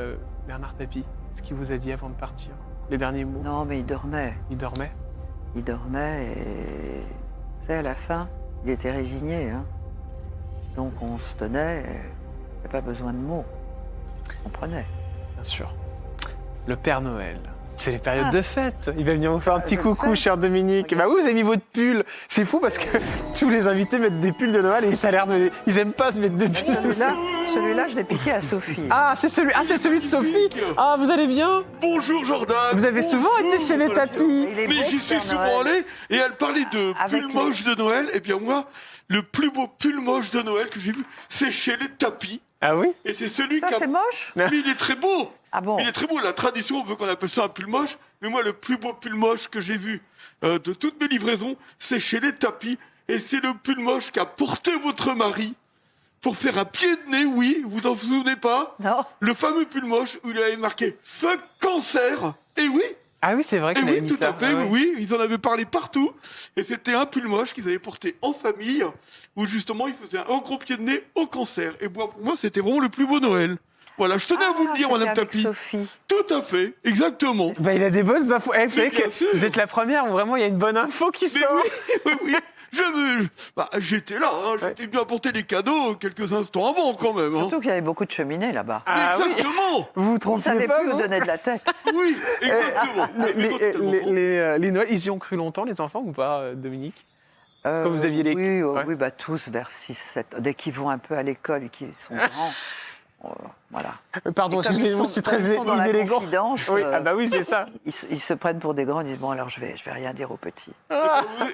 Speaker 1: Bernard Tapie? Ce qu'il vous a dit avant de partir? Les derniers mots?
Speaker 2: Non, mais il dormait.
Speaker 1: Il dormait?
Speaker 2: Il dormait et... Vous savez, à la fin, il était résigné. Hein. Donc on se tenait, il n'y a pas besoin de mots. On prenait.
Speaker 1: Bien sûr. Le Père Noël. C'est les périodes de fête. Il va venir vous faire un petit
Speaker 2: je
Speaker 1: coucou,
Speaker 2: sais.
Speaker 1: cher Dominique.
Speaker 2: Regarde.
Speaker 1: Bah oui, vous avez mis votre pull. C'est fou parce que tous les invités mettent des pulls de Noël et ça a l'air de... Ils aiment pas se mettre de pulls.
Speaker 2: Celui-là, je l'ai piqué à Sophie.
Speaker 1: Ah, c'est celui de Sophie. Ah, vous allez bien?
Speaker 5: Bonjour Jordan.
Speaker 1: Vous avez souvent été chez les tapis.
Speaker 2: Il est
Speaker 5: Mais
Speaker 2: beau,
Speaker 5: j'y
Speaker 2: ce
Speaker 5: suis
Speaker 2: Père
Speaker 5: souvent
Speaker 2: Noël.
Speaker 5: allé et elle parlait de
Speaker 2: Avec
Speaker 5: pull
Speaker 2: les-
Speaker 5: moche de Noël. Et bien moi, le plus beau pull moche de Noël que j'ai vu, c'est chez les tapis.
Speaker 1: Ah oui?
Speaker 5: Et c'est celui
Speaker 2: Ça,
Speaker 5: qui a...
Speaker 2: c'est moche?
Speaker 5: Mais il est très beau.
Speaker 2: Ah bon?
Speaker 5: Il est très beau. La tradition veut qu'on appelle ça un pull moche. Mais moi, le plus beau pull moche que j'ai vu de toutes mes livraisons, c'est chez les tapis. Et c'est le pull moche qu'a porté votre mari pour faire un pied de nez, oui, vous en souvenez pas?
Speaker 2: Non.
Speaker 5: Le fameux pull moche où il avait marqué « Fuck cancer ». Et oui,
Speaker 1: Ah oui, c'est vrai
Speaker 5: et
Speaker 1: qu'il avait
Speaker 5: oui,
Speaker 1: mis
Speaker 5: tout
Speaker 1: ça.
Speaker 5: à fait,
Speaker 1: Ah ouais.
Speaker 5: oui, ils en avaient parlé partout. Et c'était un pull moche qu'ils avaient porté en famille, où justement ils faisaient un gros pied de nez au cancer. Et moi, pour moi, c'était vraiment le plus beau Noël. Voilà, je tenais à vous le dire,
Speaker 2: c'était
Speaker 5: Madame
Speaker 2: avec
Speaker 5: Tapie.
Speaker 2: Sophie.
Speaker 5: Tout à fait, exactement.
Speaker 1: Bah, il a des bonnes infos. Eh, vous savez
Speaker 5: bien
Speaker 1: que
Speaker 5: sûr.
Speaker 1: vous êtes la première où vraiment il y a une bonne info qui
Speaker 5: Mais
Speaker 1: sort.
Speaker 5: oui. J'étais là, hein, j'étais venu apporter les cadeaux quelques instants avant quand même. Hein.
Speaker 2: Surtout qu'il y avait beaucoup de cheminées là-bas.
Speaker 1: Ah oui.
Speaker 5: Exactement.
Speaker 1: Vous vous
Speaker 2: On ne
Speaker 1: trompiez
Speaker 2: savait
Speaker 1: pas,
Speaker 2: plus où
Speaker 1: vous
Speaker 2: donner de la tête.
Speaker 5: Oui, exactement.
Speaker 1: Les Noëls, ils y ont cru longtemps, les enfants, ou pas, Dominique? Quand vous aviez les...
Speaker 2: Oui,
Speaker 1: Ouais.
Speaker 2: oui, bah, tous vers 6-7. Dès qu'ils vont un peu à l'école et qu'ils sont grands. Voilà.
Speaker 1: Pardon,
Speaker 2: Et comme
Speaker 1: excusez-moi,
Speaker 2: ils sont-
Speaker 1: c'est
Speaker 2: comme
Speaker 1: très
Speaker 2: ils sont dans la
Speaker 1: inélégant.
Speaker 2: confidence,
Speaker 1: Oui, ah bah oui, c'est ça.
Speaker 2: ils se prennent pour des grands, ils disent bon alors je vais rien dire aux petits.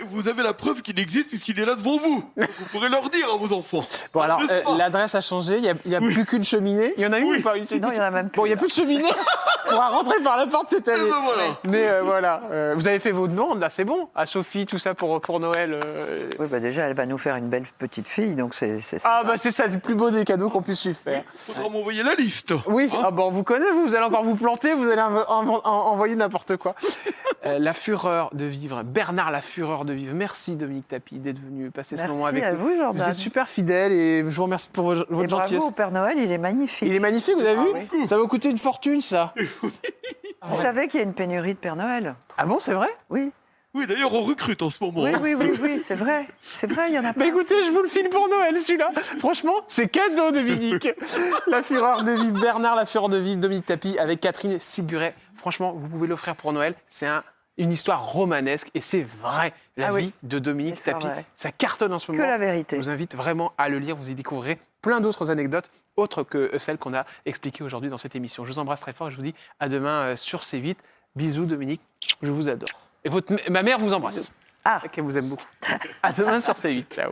Speaker 5: Vous avez la preuve qu'il existe puisqu'il est là devant vous. Donc vous pourrez leur dire à vos enfants.
Speaker 1: Bon, alors,
Speaker 5: N'est-ce pas
Speaker 1: l'adresse a changé, il y a plus qu'une cheminée. Il y en a une
Speaker 5: Oui.
Speaker 1: ou pas?
Speaker 2: Non, il y en a même plus.
Speaker 1: Bon, il n'y a plus de cheminée. On pourra rentrer par la porte cette année.
Speaker 5: ben voilà.
Speaker 1: Mais voilà, vous avez fait vos demandes, là, c'est bon. À Sophie, tout ça pour Noël.
Speaker 2: Oui, bah déjà elle va nous faire une belle petite fille, donc c'est
Speaker 1: Ah
Speaker 2: sympa.
Speaker 1: bah c'est ça, c'est le plus beau des cadeaux qu'on puisse lui faire.
Speaker 5: Faudra m'envoyer la liste.
Speaker 1: Oui,
Speaker 5: Hein
Speaker 1: ah bon, on vous connaît, vous allez encore vous planter, vous allez envoyer n'importe quoi. La fureur de vivre, Bernard la fureur de vivre. Merci Dominique Tapie d'être venu passer ce moment
Speaker 2: Merci
Speaker 1: avec
Speaker 2: à
Speaker 1: nous.
Speaker 2: vous, Jordan.
Speaker 1: Vous êtes super fidèle et je vous remercie pour votre
Speaker 2: Et bravo
Speaker 1: gentillesse.
Speaker 2: au Père Noël, il est magnifique.
Speaker 1: Il est magnifique, vous avez vu?
Speaker 2: oui.
Speaker 1: Ça va vous coûter une fortune, ça.
Speaker 2: Vous savez qu'il y a une pénurie de Père Noël?
Speaker 1: Ah bon, c'est vrai?
Speaker 2: Oui.
Speaker 5: Oui, d'ailleurs, on recrute en ce moment.
Speaker 2: Oui,
Speaker 5: hein.
Speaker 2: oui, c'est vrai. C'est vrai, il y en a pas.
Speaker 1: Bah écoutez, je vous le file pour Noël, celui-là. Franchement, c'est cadeau, Dominique. La fureur de vivre, Bernard, la fureur de vivre, Dominique Tapie avec Catherine Siguret. Franchement, vous pouvez l'offrir pour Noël. C'est un une histoire romanesque et c'est vrai. La
Speaker 2: Ah oui.
Speaker 1: vie de Dominique
Speaker 2: Histoire
Speaker 1: Tapie,
Speaker 2: vraie.
Speaker 1: ça cartonne en ce
Speaker 2: Que
Speaker 1: moment.
Speaker 2: la vérité.
Speaker 1: Je vous invite vraiment à le lire, vous y découvrirez plein d'autres anecdotes autres que celles qu'on a expliquées aujourd'hui dans cette émission. Je vous embrasse très fort et je vous dis à demain sur C8. Bisous Dominique, je vous adore. Et ma mère vous embrasse.
Speaker 2: Ah.
Speaker 1: Elle vous aime beaucoup. À demain sur C8. Ciao.